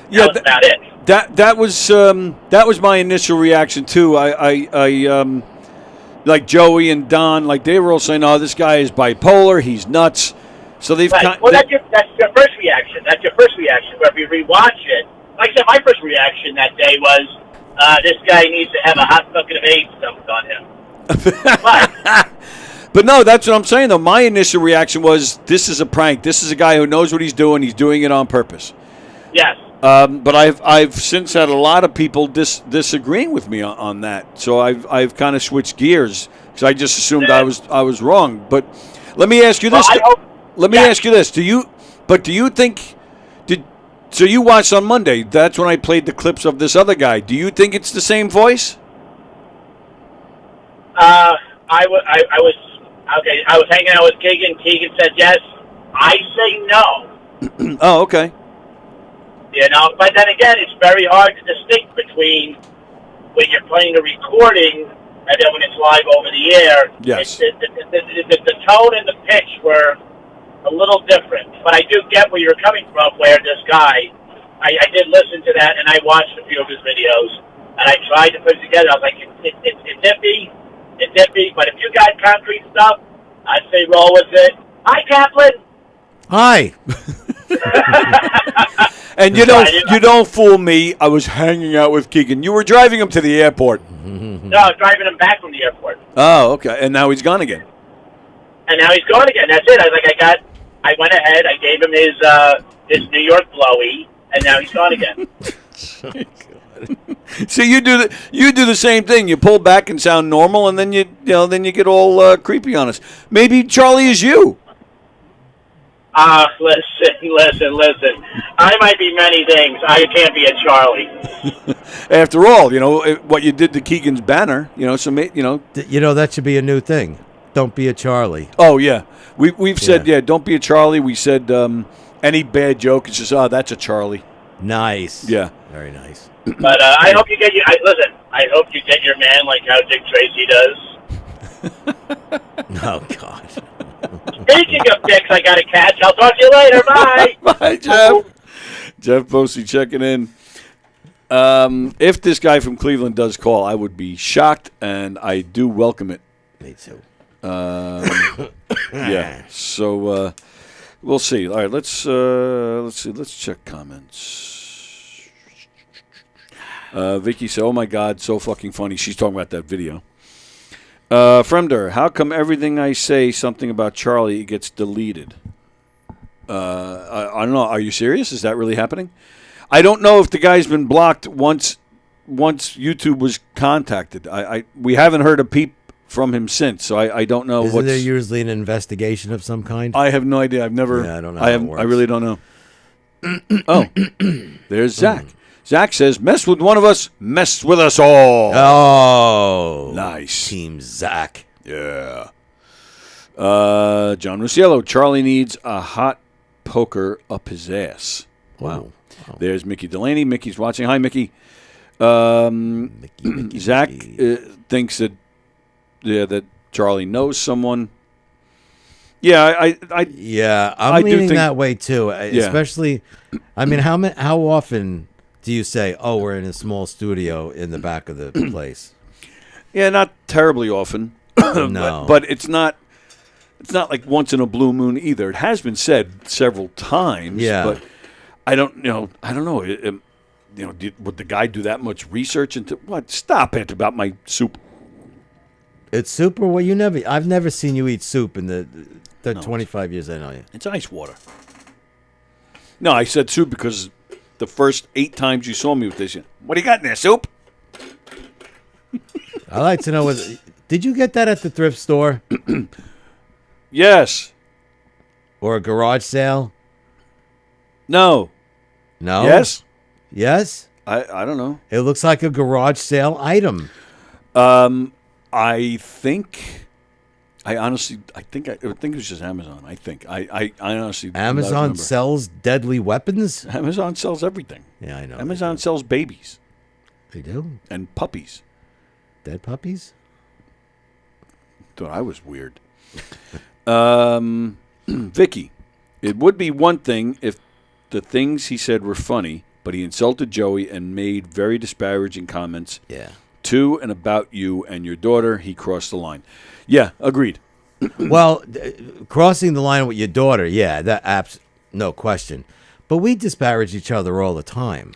M: Yeah,
P: that was about it.
M: That was my initial reaction too. I like Joey and Don, like they were all saying, "Oh, this guy is bipolar. He's nuts." So they've
P: right. That's your first reaction. That's your first reaction. But if you rewatch it, like I said, my first reaction that day was, this guy needs to have a hot bucket of AIDS dumped on him.
M: But no, that's what I'm saying, though. My initial reaction was, this is a prank. This is a guy who knows what he's doing. He's doing it on purpose.
P: Yes.
M: But I've since had a lot of people disagreeing with me on that. So I've kind of switched gears because I just assumed I was wrong. But let me ask you this. Let me ask you this. Do you think so you watched on Monday? That's when I played the clips of this other guy. Do you think it's the same voice?
P: I was hanging out with Keegan. Keegan said yes. I say no.
M: Oh, okay.
P: You know, but then again, it's very hard to distinct between when you're playing a recording and then when it's live over the air.
M: Yes.
P: The tone and the pitch were a little different. But I do get where you're coming from, where this guy, I did listen to that, and I watched a few of his videos, and I tried to put it together. I was like, it's iffy, but if you got concrete stuff, I'd say roll with it. Hi, Kaplan.
N: Hi.
M: And you don't fool me. I was hanging out with Keegan. You were driving him to the airport.
P: No, I was driving him back from the airport.
M: Oh, okay. And now he's gone again.
P: And now he's gone again. That's it. I was like, I went ahead. I gave him his New York blowy, and now he's gone again.
M: So you do the same thing. You pull back and sound normal, and then you get all creepy on us. Maybe Charlie is you.
P: Listen. I might be many things. I can't be a Charlie.
M: After all, what you did to Keegan's banner. So
N: that should be a new thing. Don't be a Charlie.
M: Oh yeah, we've said don't be a Charlie. We said any bad joke, it's just that's a Charlie.
N: Nice.
M: Yeah.
N: Very nice.
P: But I hope you get I hope you get your man like how Dick Tracy does.
N: Oh God.
P: Speaking of dicks, I got to catch. I'll talk to you later. Bye.
M: Bye, Jeff. Jeff Bosey checking in. If this guy from Cleveland does call, I would be shocked, and I do welcome it.
N: Me too.
M: Yeah. So we'll see. All right. Let's see. Let's check comments. Vicky said, "Oh my God, so fucking funny." She's talking about that video. Fremder, how come everything I say something about Charlie gets deleted? I don't know. Are you serious? Is that really happening? I don't know if the guy's been blocked once YouTube was contacted. We haven't heard a peep from him since, so I don't know.
N: Isn't there usually an investigation of some kind?
M: I have no idea. I've never.
N: Yeah, I don't know. I
M: really don't know. Oh, there's Zach. Zach says, "Mess with one of us, mess with us all."
N: Oh,
M: nice.
N: Team Zach.
M: Yeah. John Rusiello, Charlie needs a hot poker up his ass. Wow. There's Mickey Delaney. Mickey's watching. Hi, Mickey. Mickey Zach thinks that that Charlie knows someone. Yeah,
N: I'm leaning that way too. Especially, I mean, how often do you say, "Oh, we're in a small studio in the back of the place"?
M: Yeah, not terribly often.
N: No,
M: but it's not like once in a blue moon either. It has been said several times.
N: Yeah.
M: But I don't know. Would the guy do that much research into what? Stop it about my soup.
N: It's soup or what? I've never seen you eat soup in the 25 years I know you.
M: It's ice water. No, I said soup because the first 8 times you saw me with this, what do you got in there, soup?
N: I like to know did you get that at the thrift store?
M: Yes.
N: Or a garage sale?
M: No.
N: No?
M: Yes?
N: Yes?
M: I don't know.
N: It looks like a garage sale item.
M: I think it was just Amazon. I honestly
N: Amazon sells deadly weapons?
M: Amazon sells everything.
N: Yeah, I know.
M: Amazon sells babies.
N: They do?
M: And puppies.
N: Dead puppies?
M: Thought I was weird. Vicky, it would be one thing if the things he said were funny, but he insulted Joey and made very disparaging comments.
N: Yeah.
M: To and about you and your daughter. He crossed the line. Yeah, agreed.
N: Well, crossing the line with your daughter, yeah, no question. But we disparage each other all the time.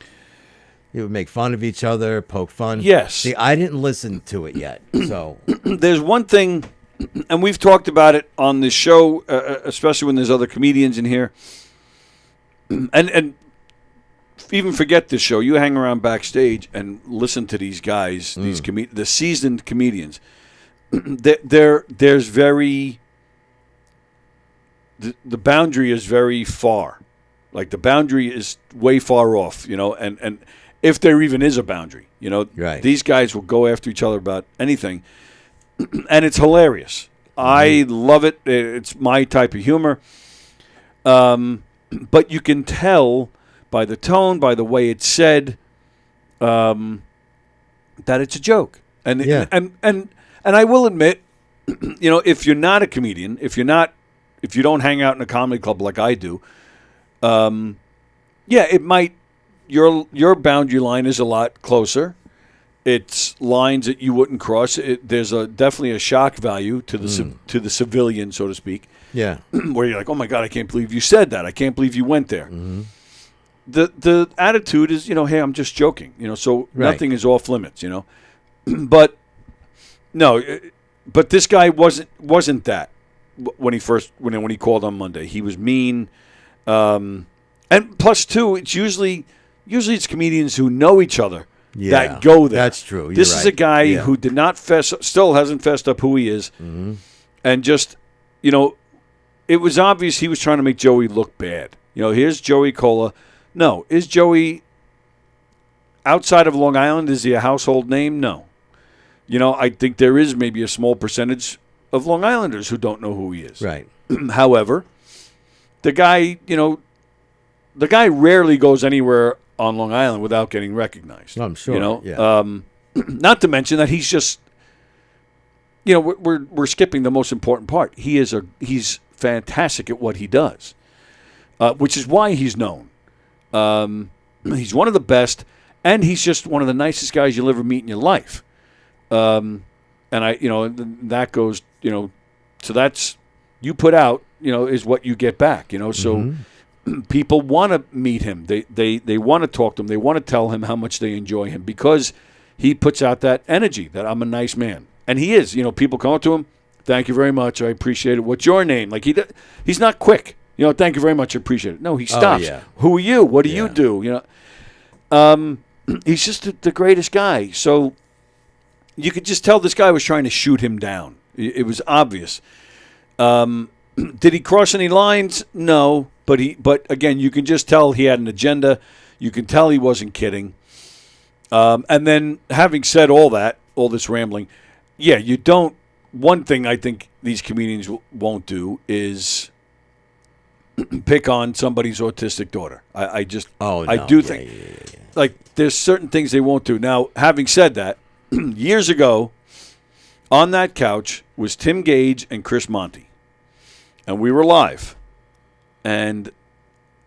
N: You would make fun of each other, poke fun.
M: Yes.
N: See, I didn't listen to it yet, so.
M: There's one thing, and we've talked about it on this show, especially when there's other comedians in here. And even forget this show. You hang around backstage and listen to these guys, the seasoned comedians. There's very the boundary is very far. Like the boundary is way far off, and if there even is a boundary,
N: right.
M: These guys will go after each other about anything, and it's hilarious. I love it. It's my type of humor. But you can tell by the tone, by the way it's said, that it's a joke. And I will admit, if you're not a comedian, if you don't hang out in a comedy club like I do, it might your boundary line is a lot closer. It's lines that you wouldn't cross. There's definitely a shock value to the civilian, so to speak.
N: Yeah,
M: where you're like, oh my God, I can't believe you said that. I can't believe you went there. Mm-hmm. The attitude is, hey, I'm just joking. So nothing is off limits. But no, but this guy wasn't that when he called on Monday. He was mean, and plus too, it's usually it's comedians who know each other that go there.
N: That's true.
M: This is a guy who did not still hasn't fessed up who he is, and just it was obvious he was trying to make Joey look bad. Here's Joey Cola. No, is Joey outside of Long Island? Is he a household name? No. I think there is maybe a small percentage of Long Islanders who don't know who he is.
N: Right.
M: However, the guy rarely goes anywhere on Long Island without getting recognized.
N: I'm sure.
M: Not to mention that he's just, we're skipping the most important part. He's fantastic at what he does, which is why he's known. He's one of the best, and he's just one of the nicest guys you'll ever meet in your life. And that goes, so that's you put out, is what you get back, So people want to meet him. They want to talk to him. They want to tell him how much they enjoy him because he puts out that energy that I'm a nice man, and he is. People come up to him. Thank you very much. I appreciate it. What's your name? Like he's not quick. Thank you very much. I appreciate it. No, he stops.
N: Oh, yeah.
M: Who are you? What do you do? He's just the greatest guy. So you could just tell this guy was trying to shoot him down. It was obvious. Did he cross any lines? No. But again, you can just tell he had an agenda. You can tell he wasn't kidding. And then having said all this rambling, you don't. One thing I think these comedians won't do is pick on somebody's autistic daughter. I do think like there's certain things they won't do. Now, having said that, years ago, on that couch was Tim Gage and Chris Monty, and we were live, and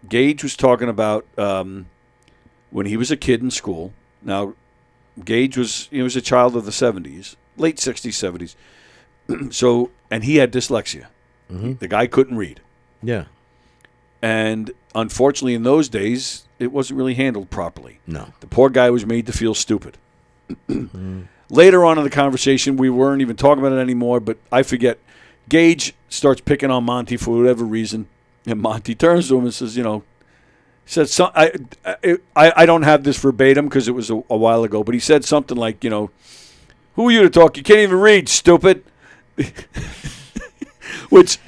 M: Gage was talking about when he was a kid in school. Now, Gage was a child of the 70s, late 60s, 70s. So, and he had dyslexia. The guy couldn't read.
N: Yeah.
M: And unfortunately, in those days, it wasn't really handled properly.
N: No.
M: The poor guy was made to feel stupid. Later on in the conversation, we weren't even talking about it anymore, but I forget. Gage starts picking on Monty for whatever reason, and Monty turns to him and says, I don't have this verbatim because it was a while ago, but he said something like, who are you to talk? You can't even read, stupid. Which,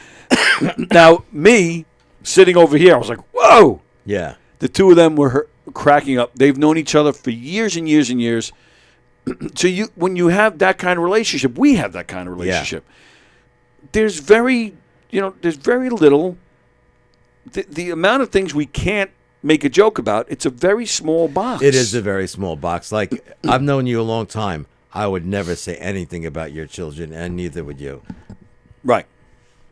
M: now, me, sitting over here, I was like, whoa.
N: Yeah.
M: The two of them were cracking up. They've known each other for years and years and years. So when you have that kind of relationship, we have that kind of relationship. Yeah. There's very little. The amount of things we can't make a joke about, it's a very small box.
N: It is a very small box. Like, I've known you a long time. I would never say anything about your children, and neither would you.
M: Right.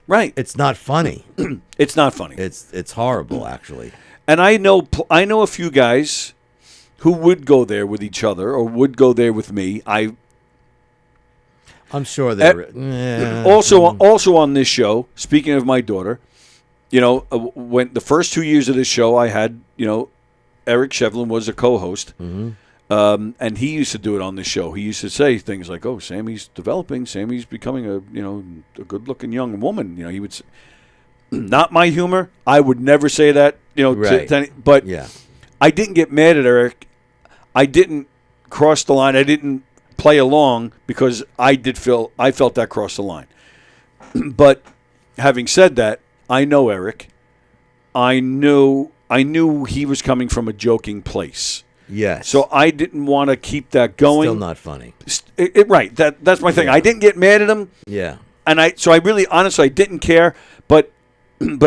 N: It's not funny.
M: It's not funny.
N: It's horrible, actually.
M: And I know a few guys who would go there with each other or would go there with me. I'm
N: sure they're
M: also on this show. Speaking of my daughter, when the first 2 years of this show, I had Eric Shevlin was a co-host, and he used to do it on this show. He used to say things like, "Oh, Sammy's developing. Sammy's becoming a good-looking young woman." He would say, not my humor. I would never say that.
N: Right.
M: But
N: yeah.
M: I didn't get mad at Eric. I didn't cross the line. I didn't play along because I felt that crossed the line. But having said that, I know Eric. I knew he was coming from a joking place.
N: Yes.
M: So I didn't want to keep that going.
N: Still not funny.
M: Right. That's my thing. I didn't get mad at him.
N: Yeah.
M: And I really, honestly, I didn't care. But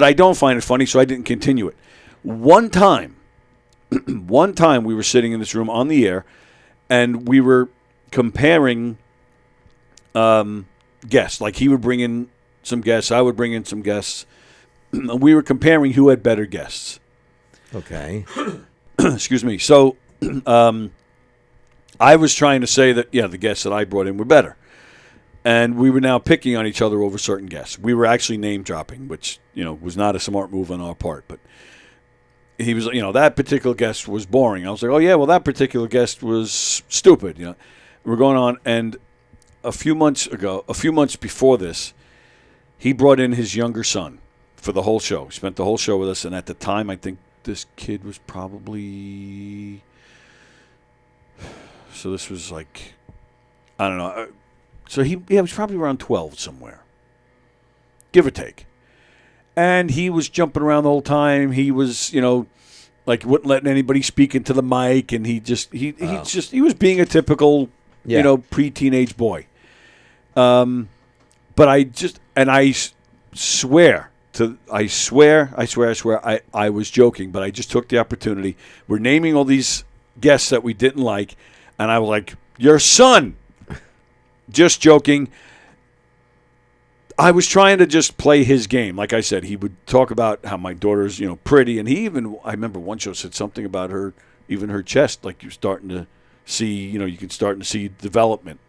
M: I don't find it funny, so I didn't continue it. One time we were sitting in this room on the air, and we were comparing guests. Like, he would bring in some guests, I would bring in some guests. And we were comparing who had better guests.
N: Okay.
M: Excuse me. So I was trying to say that, the guests that I brought in were better. And we were now picking on each other over certain guests. We were actually name dropping, which, was not a smart move on our part. But he was, that particular guest was boring. I was like, oh, yeah, well, that particular guest was stupid. We're going on. And a few months before this, he brought in his younger son for the whole show. He spent the whole show with us. And at the time, I think this kid was probably, so this was like, I don't know. So he was probably around 12 somewhere, give or take. And he was jumping around the whole time. He was, like wouldn't let anybody speak into the mic, and he was being a typical, pre-teenage boy. But I swear I was joking, but I just took the opportunity. We're naming all these guests that we didn't like, and I was like, your son. Just joking. I was trying to just play his game. Like I said, he would talk about how my daughter's, pretty. And I remember one show said something about her, even her chest, like you're starting to see, you can start to see development,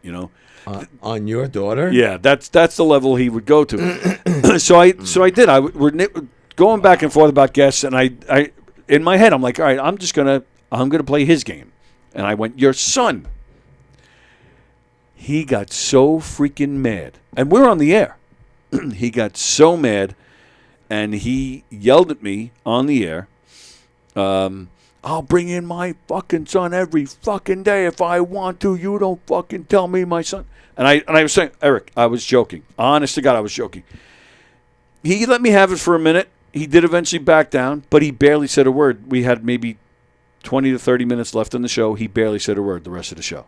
N: On your daughter?
M: Yeah, that's the level he would go to. So I did. We're going back and forth about guests, and I in my head, I'm like, all right, I'm gonna play his game. And I went, your son. He got so freaking mad. And we're on the air. He got so mad, and he yelled at me on the air, I'll bring in my fucking son every fucking day if I want to. You don't fucking tell me my son. And I was saying, Eric, I was joking. Honest to God, I was joking. He let me have it for a minute. He did eventually back down, but he barely said a word. We had maybe 20 to 30 minutes left in the show. He barely said a word the rest of the show.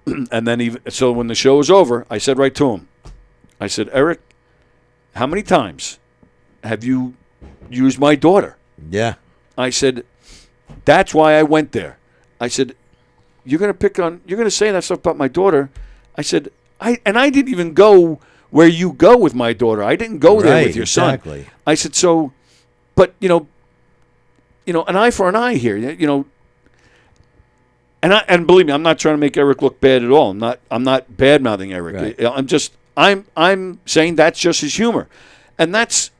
M: And then so when the show was over, I said right to him, I said, Eric, how many times have you used my daughter?
N: Yeah.
M: I said, that's why I went there. I said, you're going to say that stuff about my daughter. I said, I didn't even go where you go with my daughter. I didn't go there with your son. I said, so, but, an eye for an eye here, And believe me, I'm not trying to make Eric look bad at all. I'm not bad-mouthing Eric.
N: Right.
M: I'm saying that's just his humor. And that's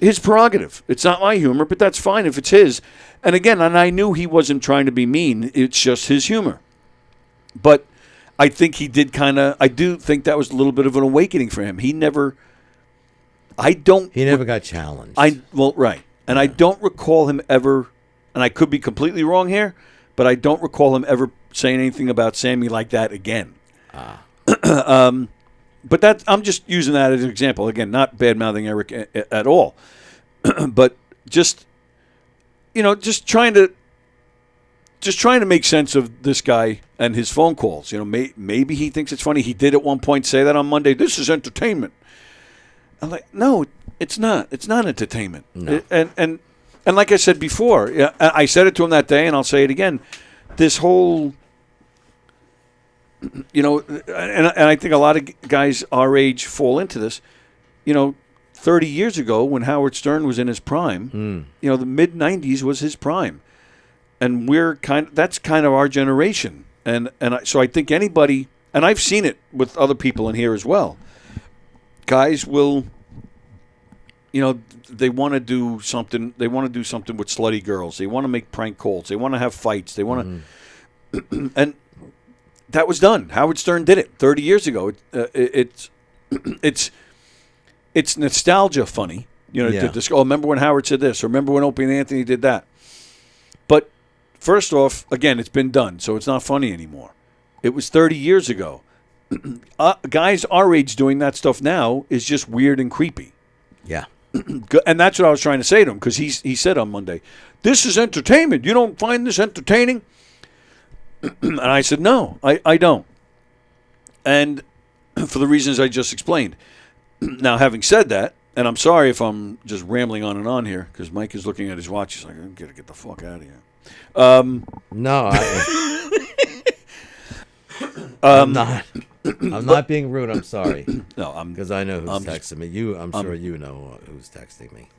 M: his prerogative. It's not my humor, but that's fine if it's his. And again, and I knew he wasn't trying to be mean. It's just his humor. But I think he did I do think that was a little bit of an awakening for him. He never
N: got challenged.
M: Right. And I don't recall him ever, and I could be completely wrong here, but I don't recall him ever saying anything about Sammy like that again. But that I'm just using that as an example. Again, not bad-mouthing Eric at all. But just trying to make sense of this guy and his phone calls. Maybe he thinks it's funny. He did at one point say that on Monday. This is entertainment. I'm like, no, it's not. It's not entertainment.
N: No.
M: And like I said before, I said it to him that day, and I'll say it again. This whole, and I think a lot of guys our age fall into this. 30 years ago, when Howard Stern was in his prime, the mid '90s was his prime, and that's kind of our generation. So I think anybody, and I've seen it with other people in here as well. Guys will, they want to do something. They want to do something with slutty girls. They want to make prank calls. They want to have fights. They want to, and that was done. Howard Stern did it 30 years ago. It's nostalgia funny, to just remember when Howard said this, or remember when Opie and Anthony did that. But first off, again, it's been done, so it's not funny anymore. It was 30 years ago. Guys our age doing that stuff now is just weird and creepy.
N: Yeah.
M: And that's what I was trying to say to him, because he said on Monday, this is entertainment. You don't find this entertaining? And I said, no, I don't. And for the reasons I just explained. Now, having said that, and I'm sorry if I'm just rambling on and on here, because Mike is looking at his watch. He's like, I'm going to get the fuck out of here.
N: No, I'm not. I'm not being rude. I'm sorry.
M: No,
N: because I know who's texting me. I'm sure you know who's texting me.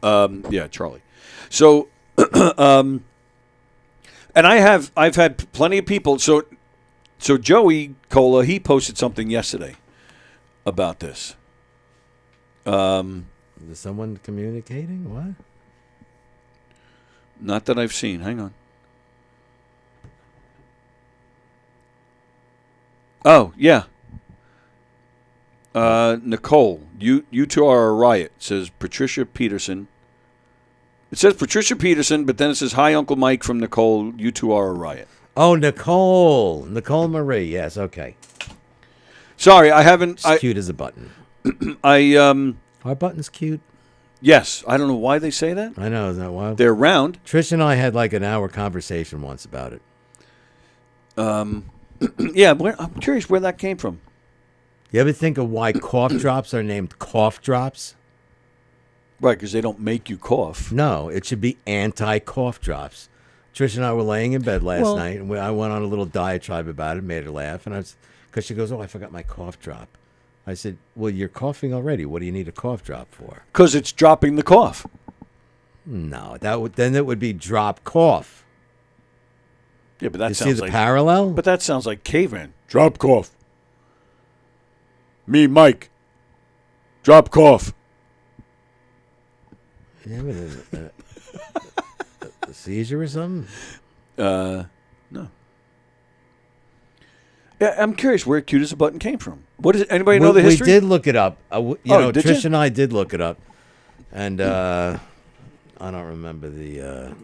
M: Yeah, Charlie. So, and I've had plenty of people. So Joey Cola, he posted something yesterday about this.
N: Is someone communicating? What?
M: Not that I've seen. Hang on. Oh, yeah. Nicole, you two are a riot, says Patricia Peterson. It says Patricia Peterson, but then it says, hi, Uncle Mike from Nicole. You two are a riot.
N: Oh, Nicole Marie. Yes, okay.
M: Sorry, I haven't.
N: It's cute as a button.
M: Our
N: button's cute.
M: Yes, I don't know why they say that.
N: I know, isn't that wild?
M: They're round.
N: Trish and I had like an hour conversation once about it.
M: Yeah, I'm curious where that came from.
N: You ever think of why cough drops are named cough drops?
M: Right, because they don't make you cough.
N: No, it should be anti-cough drops. Trish and I were laying in bed last night, and I went on a little diatribe about it, made her laugh, and because she goes, "Oh, I forgot my cough drop." I said, "Well, you're coughing already. What do you need a cough drop for?"
M: Because it's dropping the cough.
N: No, then it would be drop cough.
M: Yeah, but that
N: you
M: sounds
N: see the
M: like
N: parallel.
M: But that sounds like caveman. Drop cough. Me, Mike. Drop cough.
N: You having a seizure or something?
M: No. Yeah, I'm curious where "cute as a button" came from. What is it? Anybody know the history?
N: We did look it up. Trish
M: you?
N: and I did look it up, and I don't remember the.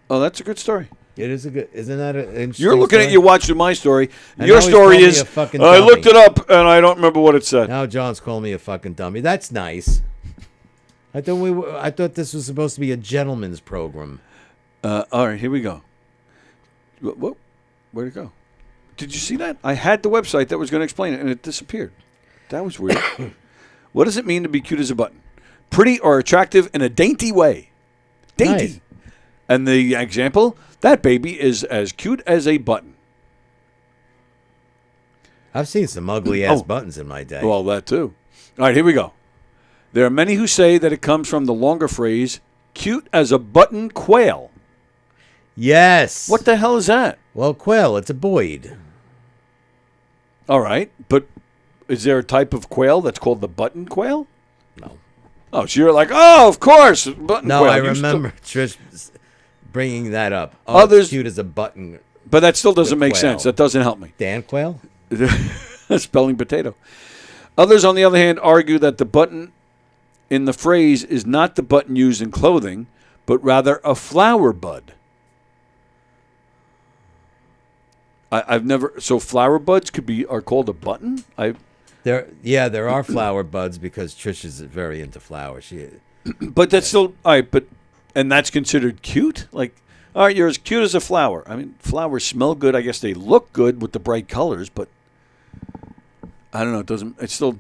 M: Oh, that's a good story.
N: It is a good. Isn't that an interesting?
M: You're looking
N: story?
M: at your watch with my story.
N: And
M: Your
N: now he's
M: story
N: calling me
M: is
N: a fucking
M: I
N: dummy.
M: looked it up and I don't remember what it said.
N: Now John's calling me a fucking dummy. That's nice. I thought this was supposed to be a gentleman's program.
M: All right, here we go. Whoa, where'd it go? Did you see that? I had the website that was going to explain it, and it disappeared. That was weird. What does it mean to be cute as a button? Pretty or attractive in a dainty way. Dainty.
N: Nice.
M: And the example, that baby is as cute as a button.
N: I've seen some ugly-ass buttons in my day.
M: Well, that too. All right, here we go. There are many who say that it comes from the longer phrase, cute as a button quail.
N: Yes.
M: What the hell is that?
N: Well, quail, it's a boyd.
M: All right, but is there a type of quail that's called the button quail?
N: No.
M: Oh, so you're like, oh, of course, button
N: No,
M: quail.
N: I
M: You still-
N: remember Trish bringing that up. Oh,
M: Others-
N: it's cute as a button.
M: But that still doesn't
N: with
M: make
N: quail.
M: sense. That doesn't help me.
N: Dan Quail?
M: Spelling potato. Others, on the other hand, argue that the button in the phrase is not the button used in clothing, but rather a flower bud. I've never. So flower buds are called a button.
N: There are flower buds because Trish is very into flowers.
M: But that's still all right. And that's considered cute. Like, all right, you're as cute as a flower. I mean, flowers smell good. I guess they look good with the bright colors, but I don't know. It doesn't. It's still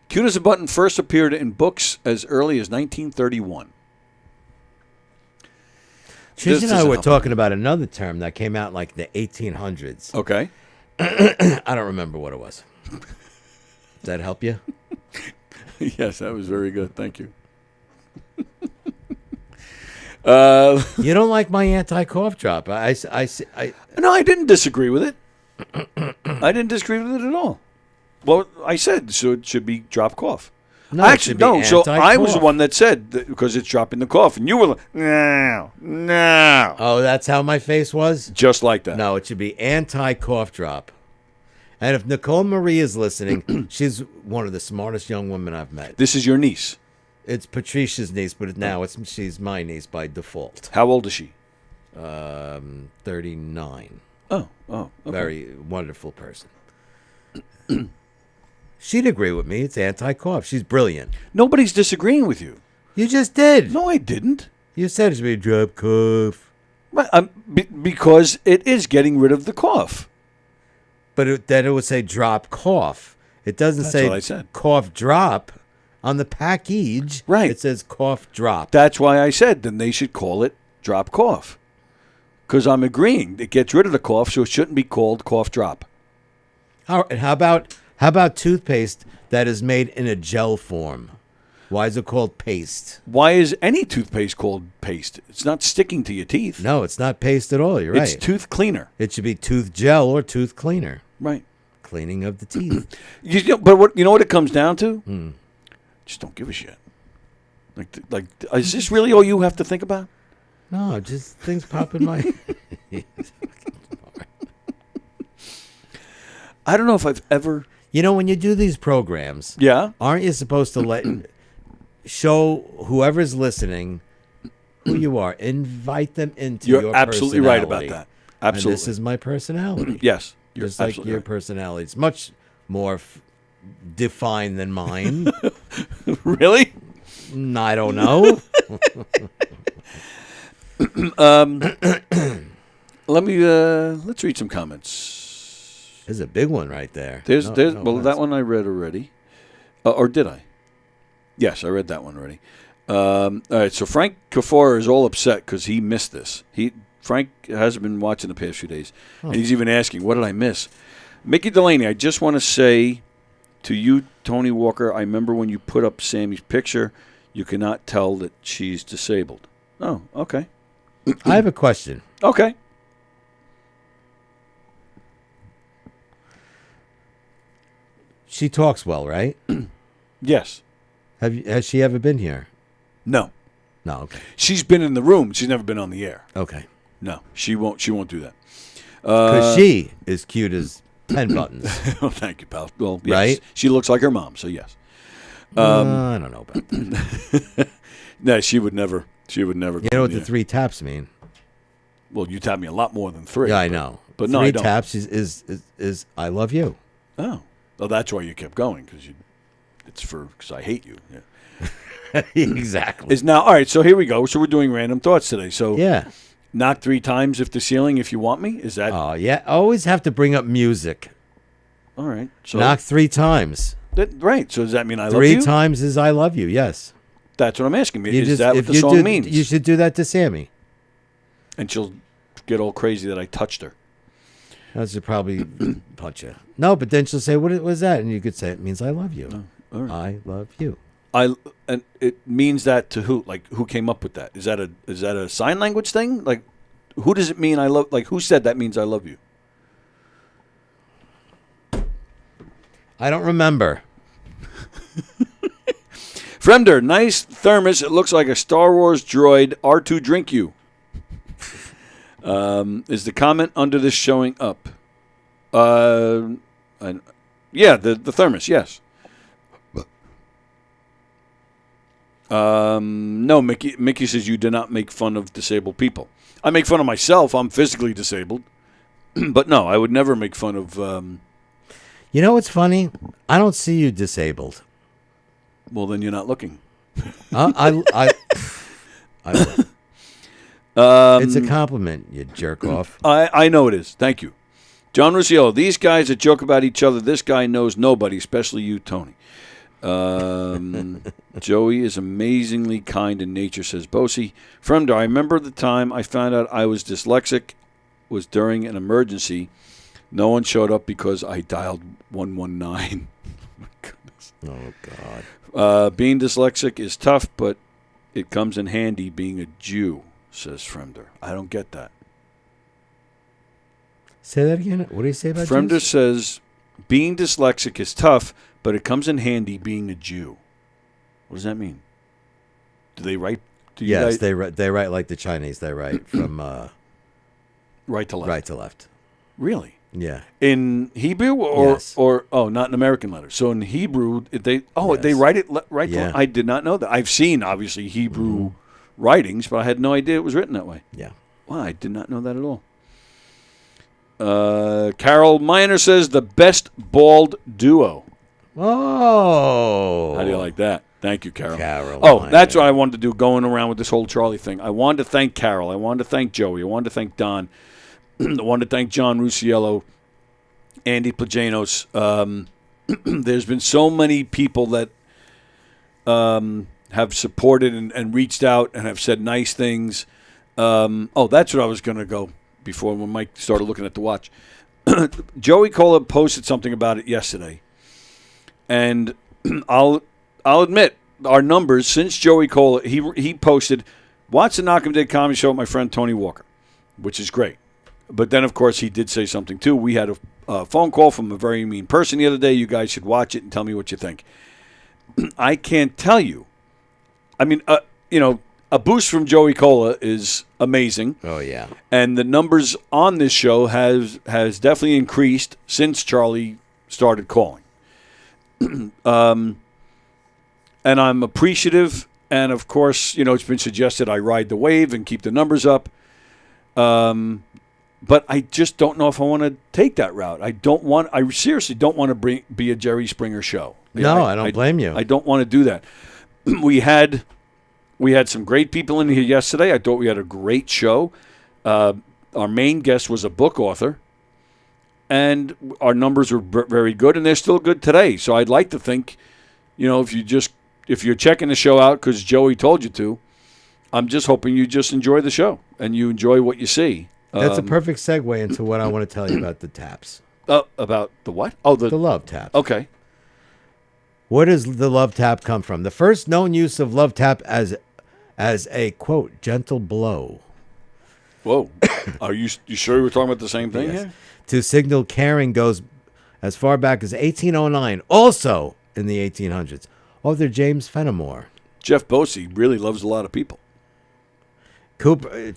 M: cute as a button. First appeared in books as early as 1931.
N: Trish and I were talking about another term that came out like the 1800s.
M: Okay.
N: I don't remember what it was. Does that help you?
M: Yes, that was very good. Thank you.
N: You don't like my anti-cough drop.
M: No, I didn't disagree with it. I didn't disagree with it at all. Well, I said so it should be drop cough.
N: No, it should be
M: So I was the
N: anti-cough.
M: one that said that because it's dropping the cough, and you were like, no.
N: Oh, that's how my face was?
M: Just like that.
N: No, it should be anti-cough drop. And if Nicole Marie is listening, she's one of the smartest young women I've met.
M: This is your niece.
N: It's Patricia's niece, but now she's my niece by default.
M: How old is she?
N: 39.
M: Oh, okay.
N: Very wonderful person. She'd agree with me. It's anti-cough. She's brilliant.
M: Nobody's disagreeing with you.
N: You just did.
M: No, I didn't.
N: You said it should be drop cough.
M: Because it is getting rid of the cough.
N: But then it would say drop cough. It doesn't
M: That's
N: say
M: what I said.
N: cough drop on the package.
M: Right.
N: It says cough drop.
M: That's why I said then they should call it drop cough. Because I'm agreeing. It gets rid of the cough, so it shouldn't be called cough drop.
N: All right, how about toothpaste that is made in a gel form? Why is it called paste?
M: Why is any toothpaste called paste? It's not sticking to your teeth.
N: No, it's not paste at all. You're right.
M: It's tooth cleaner.
N: It should be tooth gel or tooth cleaner.
M: Right.
N: Cleaning of the teeth.
M: But you know what it comes down to? Just don't give a shit. Like, is this really all you have to think about?
N: No, just things pop in my.
M: I don't know if I've ever.
N: You know, when you do these programs,
M: yeah,
N: aren't you supposed to show whoever's listening who you are, invite them into your
M: You're absolutely right about
N: personality.
M: that. Absolutely,
N: And this is my personality.
M: Yes, you're
N: just like
M: absolutely
N: your
M: right.
N: personality. It's much more defined than mine.
M: Really?
N: I don't know.
M: Let's read some comments.
N: There's a big one right there.
M: That one I read already. Or did I? Yes, I read that one already. All right, so Frank Kafora is all upset because he missed this. Frank hasn't been watching the past few days, and he's even asking, what did I miss? Mickey Delaney, I just want to say to you, Tony Walker, I remember when you put up Sammy's picture, you cannot tell that she's disabled. Oh, okay.
N: I have a question.
M: Okay.
N: She talks well, right?
M: Yes.
N: Has she ever been here?
M: No.
N: No, okay.
M: She's been in the room. She's never been on the air.
N: Okay.
M: No, she won't do that.
N: Because she is cute as 10 buttons.
M: Oh, thank you, pal. Well, yes.
N: Right?
M: She looks like her mom, so yes.
N: I don't know about that.
M: No, she would never. You
N: know what the 3 taps mean?
M: Well, you tap me a lot more than 3.
N: Yeah, I know.
M: But no,
N: 3
M: I don't.
N: taps is I love you.
M: Oh. Well, that's why you kept going, because I hate you. Yeah.
N: Exactly.
M: Is now all right. So here we go. So we're doing random thoughts today. So
N: yeah,
M: knock 3 times if the ceiling. If you want me, is that?
N: Oh yeah. Always have to bring up music.
M: All right. So
N: knock 3 times.
M: Right. So does that mean I love
N: 3
M: you?
N: 3 times is I love you. Yes.
M: That's what I'm asking.
N: You
M: Is that what the song means?
N: You should do that to Sammy.
M: And she'll get all crazy that I touched her.
N: That should probably punch you. No, but then she'll say, "What was that?" And you could say, "It means I love you.
M: Oh, all right.
N: I love you."
M: And it means that to who? Like who came up with that? Is that a sign language thing? Like who does it mean I love? Like who said that means I love you?
N: I don't remember.
M: Fremder, nice thermos. It looks like a Star Wars droid. R2 drink you. Is the comment under this showing up? Yeah, the thermos, yes. No, Mickey. Mickey says you do not make fun of disabled people. I make fun of myself. I'm physically disabled. But no, I would never make fun of...
N: You know what's funny? I don't see you disabled.
M: Well, then you're not looking.
N: It's a compliment, you jerk off.
M: I know it is. Thank you. John Ruscio, these guys that joke about each other, this guy knows nobody, especially you, Tony. Joey is amazingly kind in nature, says Bosie. Fremder, I remember the time I found out I was dyslexic was during an emergency. No one showed up because I dialed 119. Oh, my goodness.
N: Oh, God.
M: Being dyslexic is tough, but it comes in handy being a Jew, says Fremder. I don't get that.
N: Say that again. What do you say about
M: Fremder
N: Jews?
M: says, being dyslexic is tough, but it comes in handy being a Jew. What does that mean? Do they write?
N: Yes, they write like the Chinese. They write from
M: right to left.
N: Right to left.
M: Really?
N: Yeah.
M: In Hebrew or not in American letters. So in Hebrew, they write it right to left. I did not know that. I've seen obviously Hebrew writings, but I had no idea it was written that way.
N: Yeah.
M: Wow, I did not know that at all. Carol Miner says the best bald duo.
N: Oh.
M: How do you like that? Thank you, Carol.
N: Carol.
M: That's what I wanted to do, going around with this whole Charlie thing. I wanted to thank Carol. I wanted to thank Joey. I wanted to thank Don. I wanted to thank John Rusiello, Andy Plajanos. There's been so many people that have supported and reached out and have said nice things. That's what I was going to go before when Mike started looking at the watch. Joey Cola posted something about it yesterday. And I'll admit, our numbers since Joey Cola, he posted, watch the Knockem Dead Comedy Show with my friend Tony Walker, which is great. But then, of course, he did say something, too. We had a phone call from a very mean person the other day. You guys should watch it and tell me what you think. I can't tell you. I mean, a boost from Joey Cola is amazing.
N: Oh, yeah.
M: And the numbers on this show has definitely increased since Charlie started calling. And I'm appreciative. And, of course, it's been suggested I ride the wave and keep the numbers up. But I just don't know if I want to take that route. I seriously don't want to be a Jerry Springer show.
N: No, I don't blame you.
M: I don't want to do that. We had some great people in here yesterday. I thought we had a great show. Our main guest was a book author, and our numbers were very good, and they're still good today. So I'd like to think, if you're checking the show out because Joey told you to, I'm just hoping you just enjoy the show and you enjoy what you see.
N: That's a perfect segue into what I want to tell you about the taps.
M: About the what? Oh, the
N: love tap.
M: Okay.
N: Where does the love tap come from? The first known use of love tap as a, quote, gentle blow.
M: Whoa. Are you sure you were talking about the same thing?
N: Yes. To signal caring goes as far back as 1809, also in the 1800s. Author James Fenimore.
M: Jeff Bosie really loves a lot of people.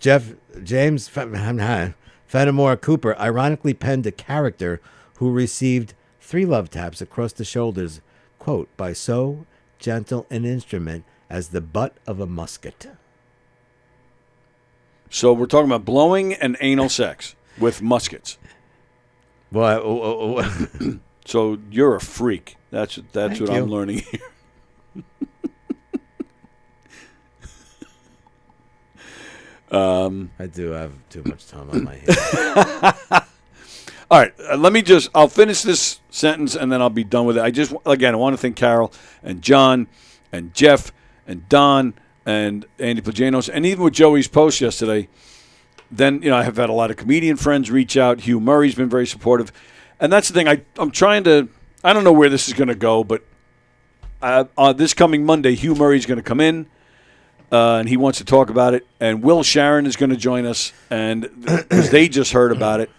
N: James Fenimore Cooper ironically penned a character who received 3 love taps across the shoulders, quote, by so gentle an instrument as the butt of a musket.
M: So we're talking about blowing and anal sex with muskets.
N: Well,
M: so you're a freak. That's what I'm learning here.
N: I do have too much time on my hands.
M: All right, I'll finish this sentence and then I'll be done with it. I want to thank Carol and John and Jeff and Don and Andy Plajanos, and even with Joey's post yesterday. Then, I have had a lot of comedian friends reach out. Hugh Murray's been very supportive. And that's the thing. I'm trying to, I don't know where this is going to go, but this coming Monday, Hugh Murray's going to come in. And he wants to talk about it. And Will Sharon is going to join us, and because they just heard about it.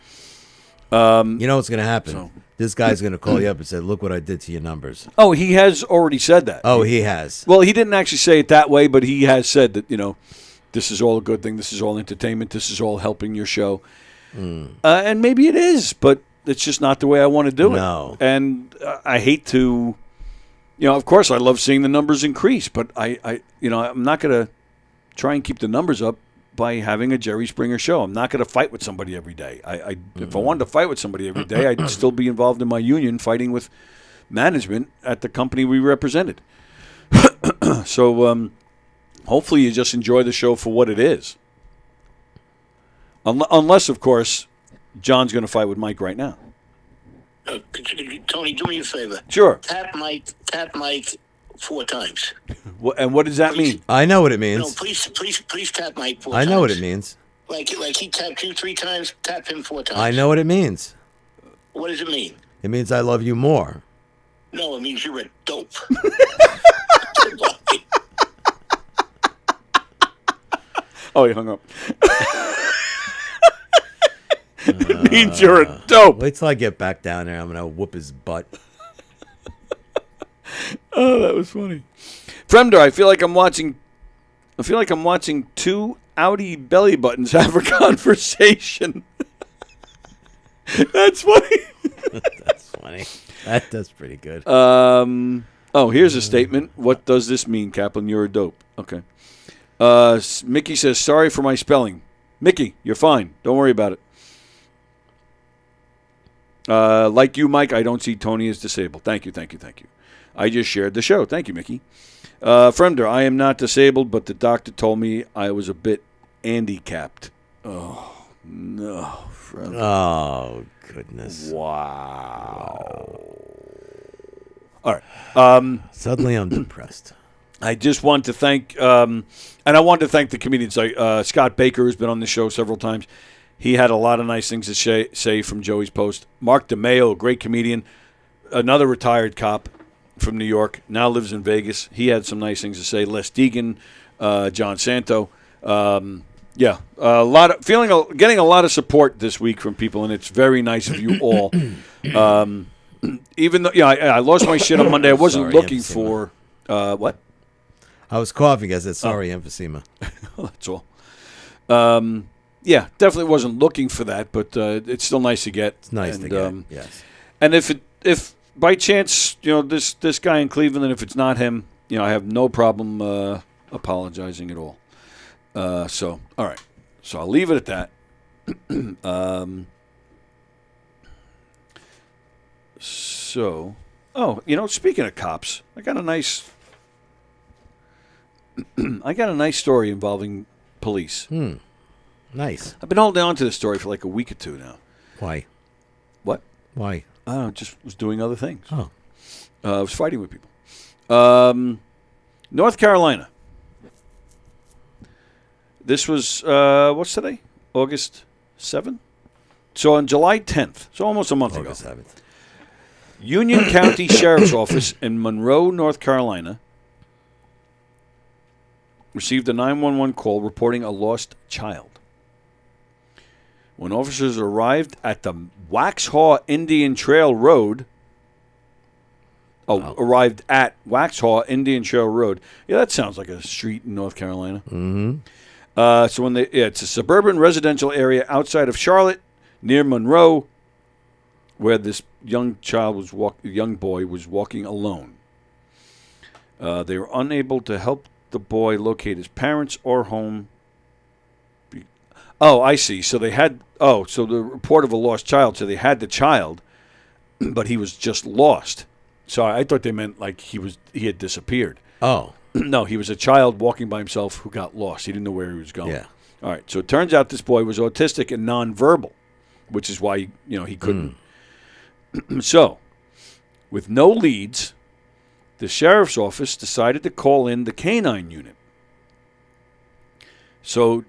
N: You know what's going to happen?
M: So-
N: This guy's going to call you up and say, "Look what I did to your numbers."
M: Oh, he has already said that.
N: Oh, he has.
M: Well, he didn't actually say it that way, but he has said that, this is all a good thing. This is all entertainment. This is all helping your show. And maybe it is, but it's just not the way I want to do it.
N: No.
M: And I hate to, of course, I love seeing the numbers increase, but I'm not going to try and keep the numbers up by having a Jerry Springer show. I'm not going to fight with somebody every day. If I wanted to fight with somebody every day, I'd still be involved in my union fighting with management at the company we represented. So hopefully you just enjoy the show for what it is. Unless, of course, John's going to fight with Mike right now.
O: Tony, do me a favor.
M: Sure.
O: Tap Mike 4 times.
M: And what does that mean?
N: I know what it means.
O: No, please tap Mike 4 times.
N: I know what it means.
O: Like he tapped you 3 times, tap him 4 times.
N: I know what it means.
O: What does it mean?
N: It means I love you more.
O: No, it means you're a dope.
M: Oh, he hung up. It means you're a dope.
N: Wait till I get back down there. I'm going to whoop his butt.
M: Oh, that was funny. Fremder, I feel like I'm watching 2 Audi belly buttons have a conversation. That's funny.
N: That's funny. That's pretty good.
M: Here's a statement. What does this mean, Kaplan? You're a dope. Okay. Mickey says, sorry for my spelling. Mickey, you're fine. Don't worry about it. Like you, Mike, I don't see Tony as disabled. Thank you. I just shared the show. Thank you, Mickey. Fremder, I am not disabled, but the doctor told me I was a bit handicapped. Oh, no, Fremder.
N: Oh, goodness.
M: Wow. All right.
N: Suddenly I'm depressed.
M: I just want to thank, and I want to thank the comedians. Scott Baker, who's been on the show several times. He had a lot of nice things to say from Joey's post. Mark DeMeo, a great comedian, another retired cop from New York, now lives in Vegas. He had some nice things to say. Les Deegan, John Santo. Getting a lot of support this week from people, and it's very nice of you all. Even though, I lost my shit on Monday. I wasn't looking for what?
N: I was coughing. I said, sorry, emphysema.
M: That's all. Definitely wasn't looking for that, but it's still nice to get.
N: It's nice to get, yes.
M: And if by chance, this guy in Cleveland, and if it's not him, I have no problem apologizing at all. So, all right. So I'll leave it at that. Speaking of cops, I got a nice story involving police.
N: Nice.
M: I've been holding on to this story for like a week or two now.
N: Why?
M: What?
N: Why?
M: I just was doing other things.
N: Oh.
M: I was fighting with people. North Carolina. This was, what's today? August 7th? So on July 10th, so almost a month ago.
N: August 7th.
M: Union County Sheriff's Office in Monroe, North Carolina, received a 911 call reporting a lost child. When officers arrived at the Waxhaw Indian Trail Road, arrived at Waxhaw Indian Trail Road. Yeah, that sounds like a street in North Carolina.
N: Mm-hmm.
M: So it's a suburban residential area outside of Charlotte, near Monroe, where this young boy was walking alone. They were unable to help the boy locate his parents or home. Oh, I see. So they had. Oh, so the report of a lost child. So they had the child, but he was just lost. So I thought they meant like he had disappeared.
N: Oh.
M: No, he was a child walking by himself who got lost. He didn't know where he was going.
N: Yeah.
M: All right. So it turns out this boy was autistic and nonverbal, which is why he couldn't. So, with no leads, the sheriff's office decided to call in the canine unit. So,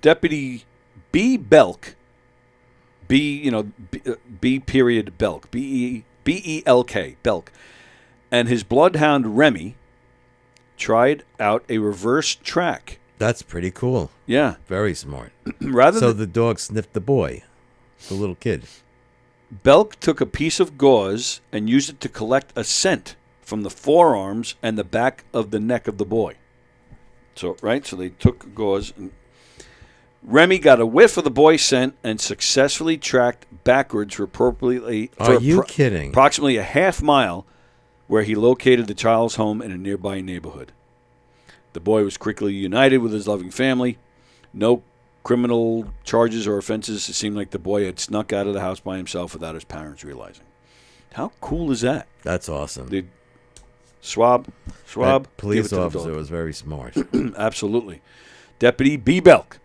M: Deputy B. Belk, B period Belk, B-E-L-K, Belk, and his bloodhound Remy tried out a reverse track.
N: That's pretty cool.
M: Yeah.
N: Very smart.
M: The
N: dog sniffed the boy, the little kid.
M: Belk took a piece of gauze and used it to collect a scent from the forearms and the back of the neck of the boy. So they took gauze. And Remy got a whiff of the boy's scent and successfully tracked backwards for
N: kidding?
M: Approximately a half mile, where he located the child's home in a nearby neighborhood. The boy was quickly united with his loving family. No criminal charges or offenses. It seemed like the boy had snuck out of the house by himself without his parents realizing. How cool is that?
N: That's awesome.
M: The Schwab.
N: That police officer was very smart.
M: Absolutely. Deputy B. Belk.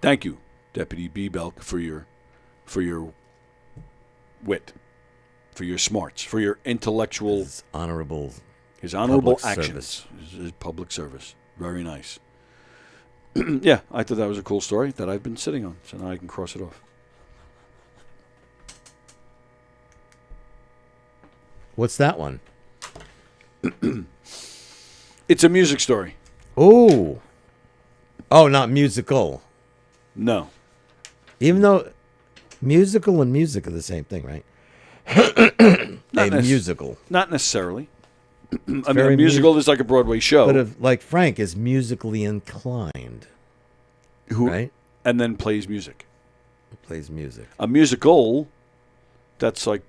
M: Thank you, Deputy B. Belk, for your wit, for your smarts, for your intellectual...
N: His honorable
M: actions. His public service. Very nice. Yeah, I thought that was a cool story that I've been sitting on, so now I can cross it off.
N: What's that one?
M: It's a music story.
N: Oh, not musical.
M: No.
N: Even though musical and music are the same thing, right? Musical.
M: Not necessarily. I mean, a musical is like a Broadway show.
N: But like Frank is musically inclined. Right?
M: And then plays music.
N: Plays music.
M: A musical, that's like,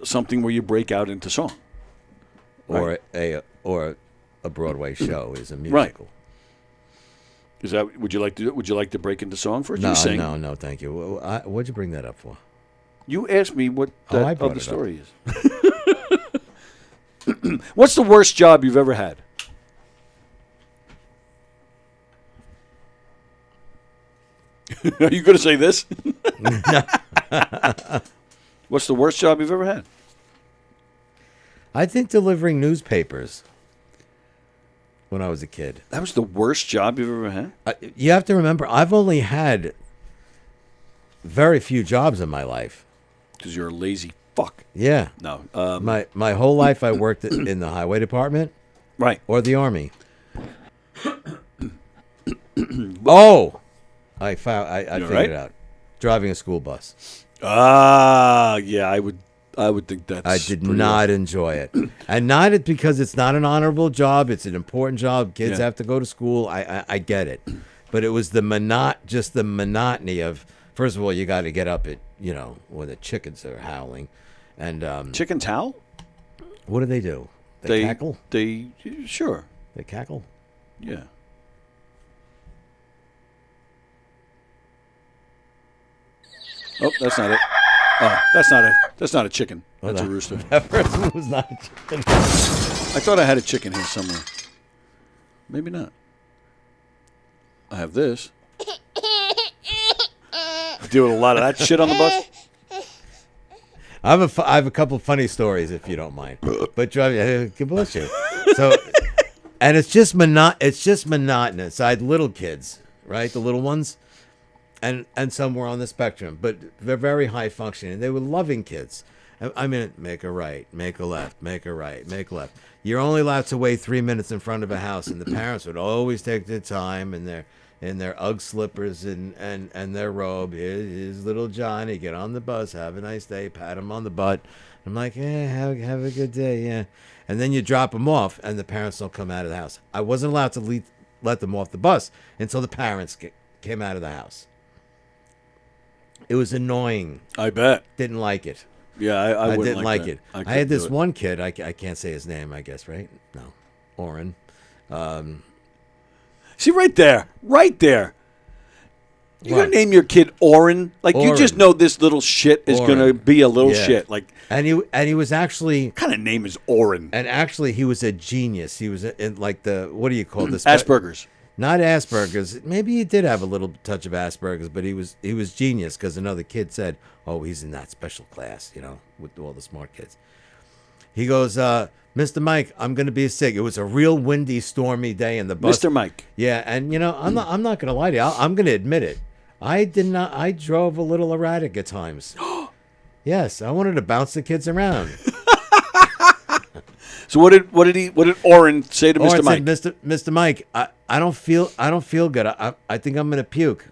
M: something where you break out into song.
N: Or a Broadway show is a musical.
M: Right. Is that would you like to break into song first?
N: No,
M: you sing.
N: No, thank you. What'd you bring that up for?
M: You asked me what that other
N: the
M: story is. What's the worst job you've ever had? Are you going to say this? What's the worst job you've ever had?
N: I think delivering newspapers when I was a kid.
M: That was the worst job you've ever had?
N: You have to remember, I've only had very few jobs in my life.
M: Because you're a lazy fuck.
N: Yeah.
M: No.
N: My whole life I worked in the highway department.
M: Right.
N: Or the Army. Oh! I figured it out. Driving a school bus.
M: Yeah, I would think that's...
N: I did not enjoy it. And not because it's not an honorable job. It's an important job. Kids have to go to school. I get it. But it was the monotony of, first of all, you got to get up at, when the chickens are howling. And
M: chickens howl?
N: What do? They cackle?
M: Sure.
N: They cackle?
M: Yeah. Oh, that's not it. Oh, that's not it. That's not a chicken. That's a rooster.
N: That person was not a chicken.
M: I thought I had a chicken here somewhere. Maybe not. I have this. Doing a lot of that shit on the bus.
N: I have a couple of funny stories if you don't mind. But God bless you. So, and it's just monotonous. I had little kids, right? The little ones. And some were on the spectrum, but they're very high functioning. They were loving kids. I mean, make a right, make a left, make a right, make a left. You're only allowed to wait 3 minutes in front of a house, and the parents would always take their time in their Ugg slippers and their robe. Here's little Johnny, get on the bus, have a nice day, pat him on the butt. I'm like, have a good day, yeah. And then you drop them off, and the parents don't come out of the house. I wasn't allowed to let them off the bus until the parents came out of the house. It was annoying.
M: I bet.
N: Didn't like it.
M: Yeah, I
N: didn't like
M: that.
N: it. I had this one kid. I can't say his name, I guess, right? No. Oren.
M: See, right there. You're going to name your kid Oren? Like, Oren. You just know this little shit is going to be a little shit. Like,
N: and he was actually...
M: What kind of name is Oren?
N: And actually, he was a genius. He was in, like, what do you call this?
M: Asperger's.
N: Not Asperger's. Maybe he did have a little touch of Asperger's, but he was genius because another kid said, "Oh, he's in that special class, with all the smart kids." He goes, "Mr. Mike, I'm going to be sick." It was a real windy, stormy day in the bus.
M: Mr. Mike.
N: Yeah, and I'm not going to lie to you. I'm going to admit it. I drove a little erratic at times. Yes, I wanted to bounce the kids around.
M: So what did Oren say to Mr. Mike?
N: Said, Mr. Mike, I don't feel good. I think I'm gonna puke.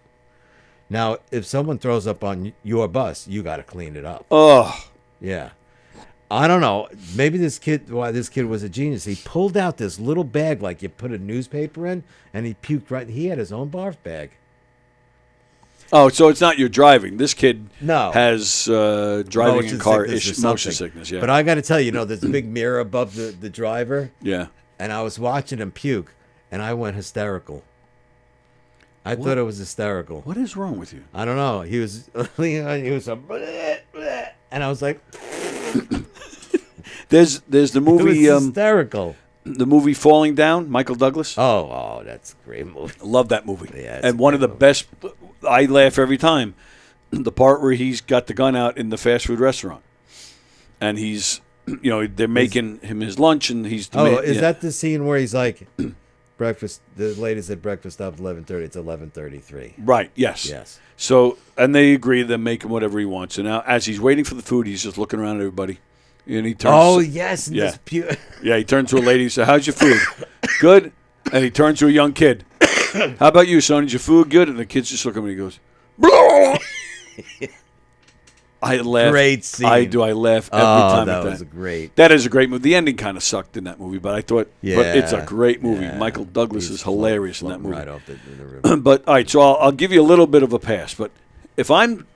N: Now, if someone throws up on your bus, you got to clean it up.
M: Oh.
N: Yeah. I don't know. Maybe this kid was a genius. He pulled out this little bag like you put a newspaper in, and he puked right. He had his own barf bag.
M: Oh, so it's not your driving. This kid has
N: motion
M: driving in car
N: sickness or
M: motion
N: something.
M: sickness. Yeah.
N: But I got to tell you, there's a big mirror above the driver.
M: Yeah.
N: And I was watching him puke, and I went hysterical. I thought it was hysterical.
M: What is wrong with you?
N: I don't know. He was a bleh, bleh, and I was like,
M: There's the movie.
N: It was hysterical.
M: The movie Falling Down, Michael Douglas.
N: Oh, that's a great movie.
M: I love that movie.
N: Yeah,
M: and one of the best. I laugh every time. The part where he's got the gun out in the fast food restaurant, and he's, they're making him his lunch, and he's.
N: Is that the scene where he's like, breakfast? The ladies at breakfast stop at 11:30. It's 11:33.
M: Right. Yes.
N: Yes.
M: So, and they agree to make him whatever he wants. And now, as he's waiting for the food, he's just looking around at everybody. And he turns.
N: Oh yes,
M: yeah, yeah. He turns to a lady and says, "How's your food? Good." And he turns to a young kid. "How about you, son? Is your food good?" And the kid's just looking at me and goes, "Blah." I laugh.
N: Great scene.
M: I do. I laugh every time.
N: That
M: at that
N: was great.
M: That is a great movie. The ending kind of sucked in that movie, but I thought,
N: Yeah,
M: but it's a great movie.
N: yeah.
M: Michael Douglas is hilarious in that movie.
N: Right off the river.
M: But all right, so I'll give you a little bit of a pass. But if I don't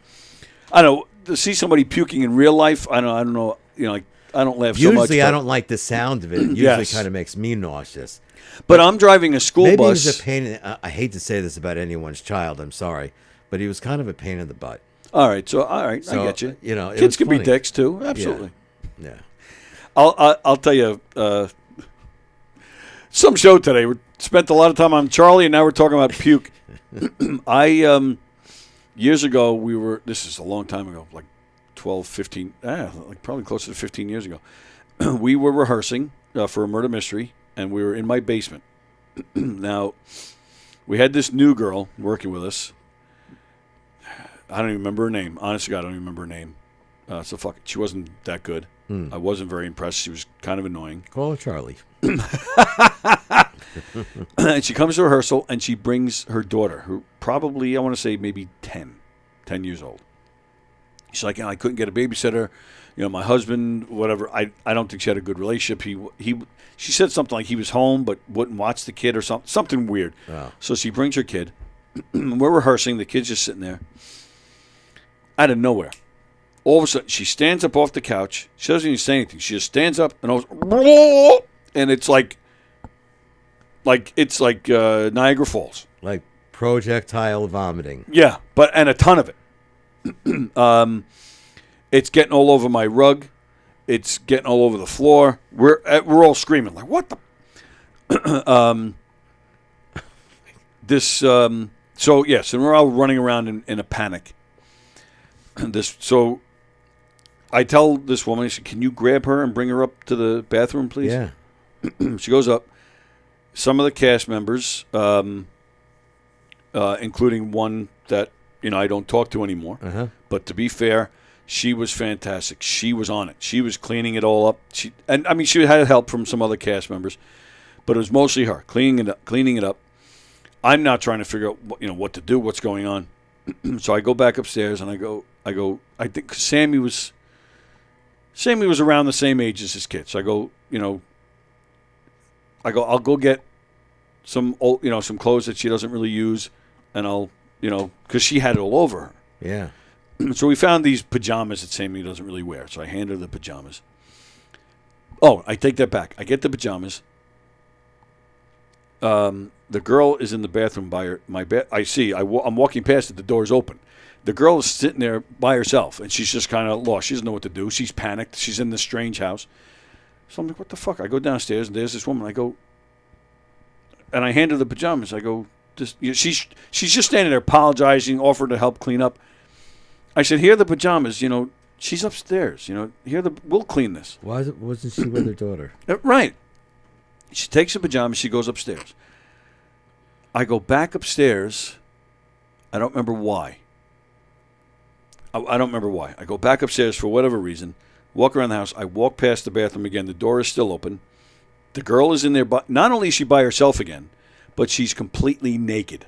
M: know, to see somebody puking in real life, I don't know. I don't laugh so much.
N: Usually, I don't like the sound of it. It usually
M: Yes.
N: kind of makes me nauseous.
M: But I'm driving a school
N: maybe
M: bus.
N: he was a pain. I hate to say this about anyone's child. I'm sorry, but he was kind of a pain in the butt.
M: All right, I
N: So,
M: get you.
N: it
M: Kids
N: was
M: can be
N: funny.
M: dicks too. Absolutely.
N: Yeah.
M: I'll tell you. Some show today. We spent a lot of time on Charlie, and now we're talking about puke. Years ago we were. This is a long time ago, like 12, 15, like probably closer to 15 years ago. We were rehearsing for a murder mystery, and we were in my basement. Now, we had this new girl working with us. I don't even remember her name. Honestly, I don't even remember her name. So fuck it. She wasn't that good. I wasn't very impressed. She was kind of annoying.
N: Call her Charlie.
M: And she comes to rehearsal, and she brings her daughter, who probably, I want to say, maybe 10 years old. She's like, I couldn't get a babysitter. My husband, whatever. I don't think she had a good relationship. She said something like he was home but wouldn't watch the kid or something weird.
N: Oh.
M: So she brings her kid. We're rehearsing. The kid's just sitting there. Out of nowhere, all of a sudden, she stands up off the couch. She doesn't even say anything. She just stands up and goes, and it's like Niagara Falls.
N: Like projectile vomiting.
M: Yeah, and a ton of it. It's getting all over my rug. It's getting all over the floor. We're all screaming like, "What the?" So yes, and we're all running around in a panic. So I tell this woman, I said, "Can you grab her and bring her up to the bathroom, please?"
N: Yeah.
M: She goes up. Some of the cast members, including one that I don't talk to anymore.
N: Uh-huh.
M: But to be fair, she was fantastic. She was on it. She was cleaning it all up. She had help from some other cast members, but it was mostly her cleaning it up. I'm not trying to figure out what to do, what's going on. So I go back upstairs and I go. I think Sammy was around the same age as his kid. So I go. I'll go get some old, some clothes that she doesn't really use, and I'll, because she had it all over her.
N: Yeah.
M: So we found these pajamas that Sammy doesn't really wear. So I hand her the pajamas. Oh, I take that back. I get the pajamas. The girl is in the bathroom by my bed. I see. I'm walking past it. The door's open. The girl is sitting there by herself, and she's just kind of lost. She doesn't know what to do. She's panicked. She's in this strange house. So I'm like, what the fuck? I go downstairs, and there's this woman. I go, and I hand her the pajamas. I go, she's just standing there apologizing, offering to help clean up. I said, here are the pajamas. She's upstairs. We'll clean this.
N: Why wasn't she with her daughter?
M: Right. She takes the pajamas. She goes upstairs. I go back upstairs. I don't remember why. I don't remember why. I go back upstairs for whatever reason. Walk around the house. I walk past the bathroom again. The door is still open. The girl is in there. But not only is she by herself again, but she's completely naked.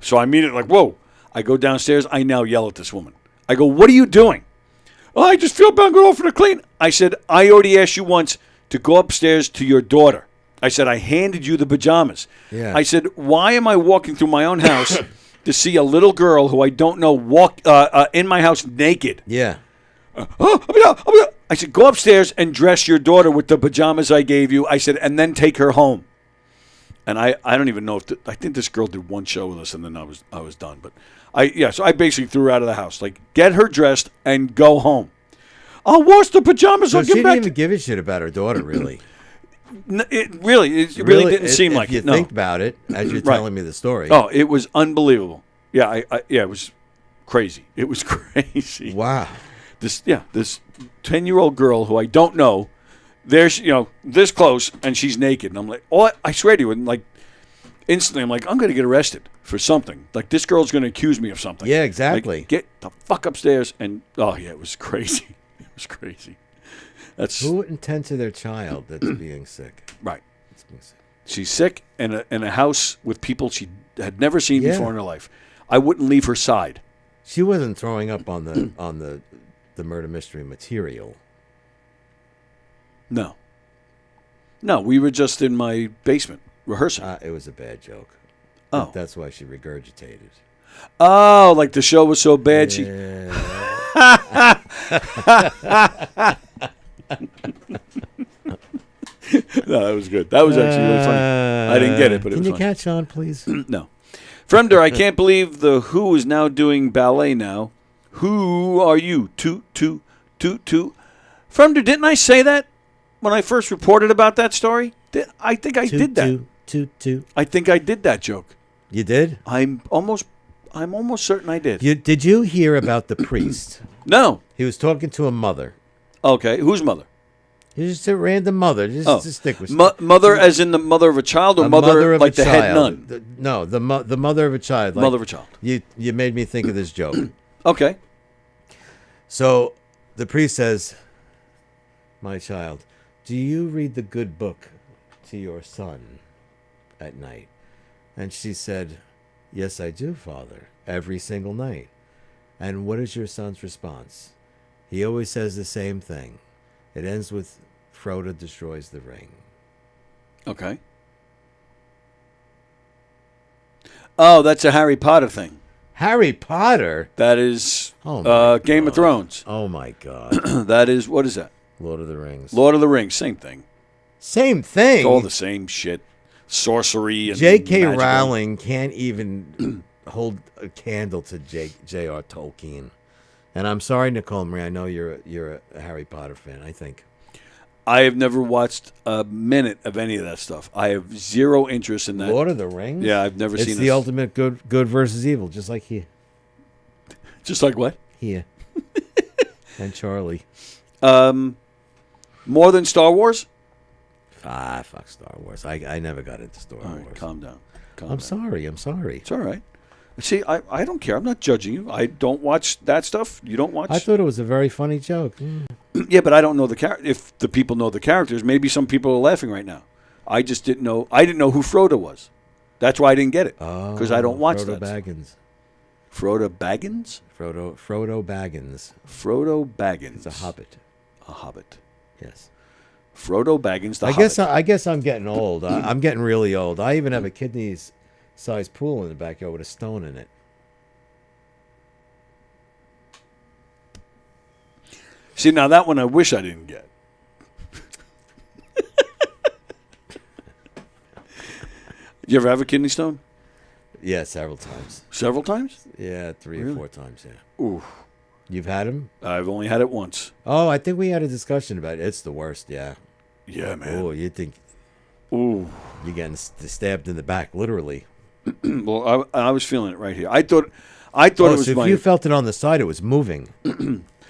M: So I immediately whoa. I go downstairs. I now yell at this woman. I go, what are you doing? Oh, I just feel bad going off for the clean. I said, I already asked you once to go upstairs to your daughter. I said, I handed you the pajamas.
N: Yeah.
M: I said, why am I walking through my own house to see a little girl who I don't know walk in my house naked?
N: Yeah.
M: I said, go upstairs and dress your daughter with the pajamas I gave you. I said, and then take her home. And I don't even know if I think this girl did one show with us, and then I was done. But so I basically threw her out of the house. Like, get her dressed and go home. I'll wash the pajamas.
N: So
M: I'll
N: she
M: get back.
N: didn't even give a shit about her daughter, really.
M: It really didn't seem like
N: you
M: it. No.
N: Think about it as you're telling me the story.
M: Oh, it was unbelievable. Yeah, it was crazy. It was crazy.
N: Wow.
M: This 10-year-old girl who I don't know, there's this close, and she's naked, and I'm like, oh, I swear to you, and like instantly, I'm like, I'm going to get arrested for something. Like, this girl's going to accuse me of something.
N: Yeah, exactly.
M: Like, get the fuck upstairs, and it was crazy. It was crazy.
N: Who wouldn't tend to their child that's being sick?
M: Right. She's sick in a house with people she had never seen before in her life. I wouldn't leave her side.
N: She wasn't throwing up on the murder mystery material.
M: No, we were just in my basement rehearsing.
N: It was a bad joke.
M: Oh.
N: That's why she regurgitated.
M: Oh, like the show was so bad she... No, that was good. That was actually really funny. I didn't get it, but it was
N: Can you
M: funny.
N: catch on, please?
M: No. Fremder, I can't believe the Who is now doing ballet now. Who are you? Toot, toot, toot, toot. Fremder, didn't I say that when I first reported about that story? I think I did that.
N: Toot, toot.
M: I think I did that joke.
N: You did?
M: I'm almost certain I did.
N: Did you hear about the priest?
M: No.
N: He was talking to a mother.
M: Okay, whose mother?
N: Just a random mother. Just stick with
M: mother, as in the mother of a child, or mother
N: of
M: like
N: a
M: the
N: child.
M: head nun?
N: No, the mother of a child. Like,
M: mother of a child.
N: You made me think of this joke.
M: Okay.
N: So the priest says, "My child, do you read the good book to your son at night?" And she said, "Yes, I do, Father, every single night." And what is your son's response? He always says the same thing. It ends with Frodo destroys the ring.
M: Okay. Oh, that's a Harry Potter thing.
N: Harry Potter?
M: That is Game of Thrones.
N: Oh, my God.
M: That is, what is that?
N: Lord of the Rings.
M: Lord of the Rings, same thing.
N: Same thing?
M: It's all the same shit. Sorcery and
N: J.K.
M: magical.
N: Rowling can't even hold a candle to J.R. Tolkien. And I'm sorry, Nicole Marie, I know you're a Harry Potter fan, I think.
M: I have never watched a minute of any of that stuff. I have zero interest in that.
N: Lord of the Rings?
M: Yeah, I've never seen it.
N: It's the ultimate good versus evil, just like here.
M: Just like what?
N: Here. And Charlie.
M: More than Star Wars?
N: Fuck Star Wars. I never got into Star Wars.
M: Calm down.
N: I'm sorry.
M: It's all right. See, I don't care. I'm not judging you. I don't watch that stuff. You don't watch?
N: I thought it was a very funny joke.
M: Yeah, but I don't know the character. If the people know the characters, maybe some people are laughing right now. I just didn't know. I didn't know who Frodo was. That's why I didn't get it. Because I don't watch
N: Frodo
M: that.
N: Baggins.
M: Frodo Baggins?
N: Frodo Baggins.
M: Frodo Baggins.
N: It's a hobbit.
M: A hobbit.
N: Yes.
M: Frodo Baggins, the
N: I
M: hobbit.
N: I guess I'm getting old. I'm getting really old. I even have a kidney-sized pool in the backyard with a stone in it.
M: See, now that one I wish I didn't get. Did you ever have a kidney stone?
N: Yeah, several times.
M: Several times?
N: Yeah, 3 or 4 times, yeah.
M: Ooh.
N: You've had them?
M: I've only had it once.
N: Oh, I think we had a discussion about it. It's the worst, yeah.
M: Yeah, man.
N: Oh, you think...
M: Ooh.
N: You're getting stabbed in the back, literally.
M: Well, I was feeling it right here. I thought it was
N: so if
M: my...
N: you felt it on the side, it was moving.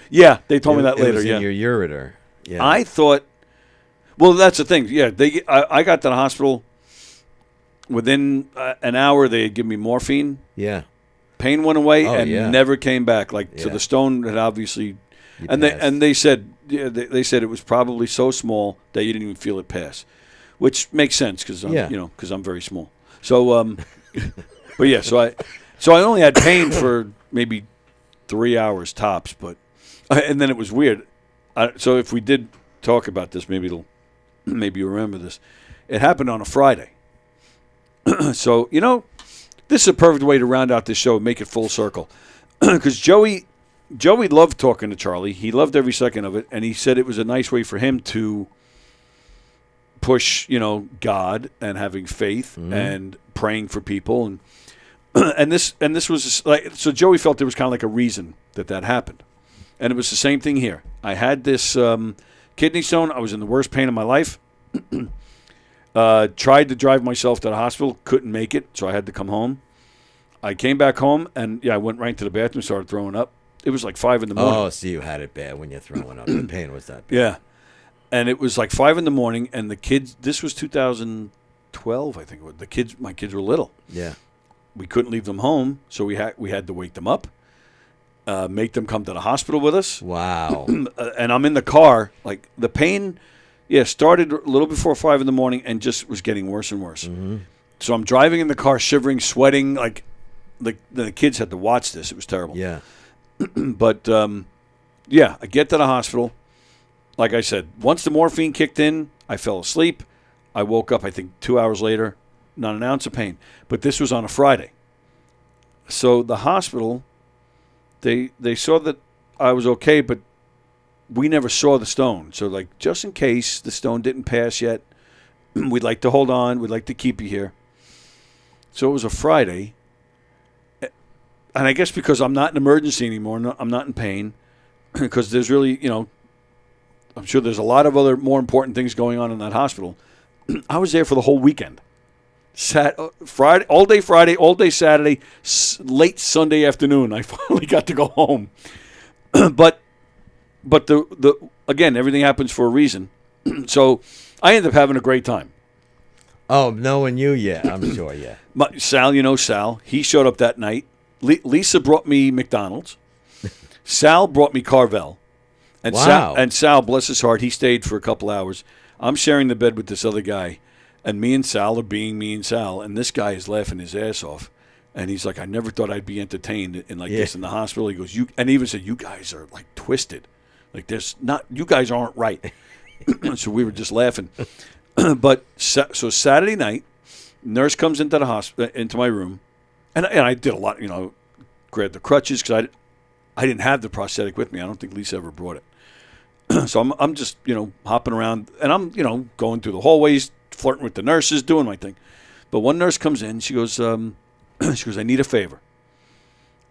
M: Yeah, they told me that later,
N: It was
M: yeah.
N: in your ureter. Yeah.
M: I thought... Well, that's the thing. Yeah, I got to the hospital. Within an hour, they had given me morphine.
N: Yeah.
M: Pain went away and
N: yeah.
M: never came back. So the stone had obviously... They said they said it was probably so small that you didn't even feel it pass, which makes sense because I'm very small. So, but yeah, so So I only had pain for maybe 3 hours tops, but and then it was weird. So if we did talk about this, maybe you remember this. It happened on a Friday. So, this is a perfect way to round out this show and make it full circle. Because Joey loved talking to Charlie. He loved every second of it, and he said it was a nice way for him to push, God and having faith and praying for people, and this was like, so Joey felt there was kind of like a reason that happened, and it was the same thing here. I had this kidney stone. I was in the worst pain of my life. Tried to drive myself to the hospital, couldn't make it, so I had to come home. I came back home, and I went right to the bathroom, started throwing up. It was like 5 in the morning.
N: Oh, so you had it bad when you're throwing up. The pain was that bad.
M: Yeah. And it was like 5 in the morning, and the kids, this was 2012, I think it was. My kids were little.
N: Yeah.
M: We couldn't leave them home, so we had to wake them up, make them come to the hospital with us.
N: Wow.
M: And I'm in the car, like the pain, started a little before 5 in the morning and just was getting worse and worse.
N: Mm-hmm.
M: So I'm driving in the car, shivering, sweating, like the kids had to watch this. It was terrible.
N: Yeah.
M: But, I get to the hospital. Like I said, once the morphine kicked in, I fell asleep. I woke up, I think, 2 hours later, not an ounce of pain. But this was on a Friday. So the hospital, they saw that I was okay, but we never saw the stone. So, like, just in case the stone didn't pass yet, we'd like to hold on. We'd like to keep you here. So it was a Friday. And I guess because I'm not in emergency anymore, I'm not in pain, because there's really, I'm sure there's a lot of other more important things going on in that hospital. I was there for the whole weekend. Friday, all day Saturday, late Sunday afternoon. I finally got to go home. But the again, everything happens for a reason. So I ended up having a great time.
N: Oh, knowing you, yeah, I'm sure, yeah.
M: Sal, Sal. He showed up that night. Lisa brought me McDonald's. Sal brought me Carvel. And
N: Wow.
M: Sal, bless his heart, he stayed for a couple hours. I'm sharing the bed with this other guy, and me and Sal are being me and Sal, and this guy is laughing his ass off. And he's like, I never thought I'd be entertained in this in the hospital. He goes, and he even said, you guys are like twisted. Like you guys aren't right. So we were just laughing. But so Saturday night, nurse comes into the hospital, into my room, and I did a lot, grabbed the crutches because I didn't have the prosthetic with me. I don't think Lisa ever brought it. So I'm just, hopping around, and I'm, going through the hallways, flirting with the nurses, doing my thing. But one nurse comes in, she goes, I need a favor.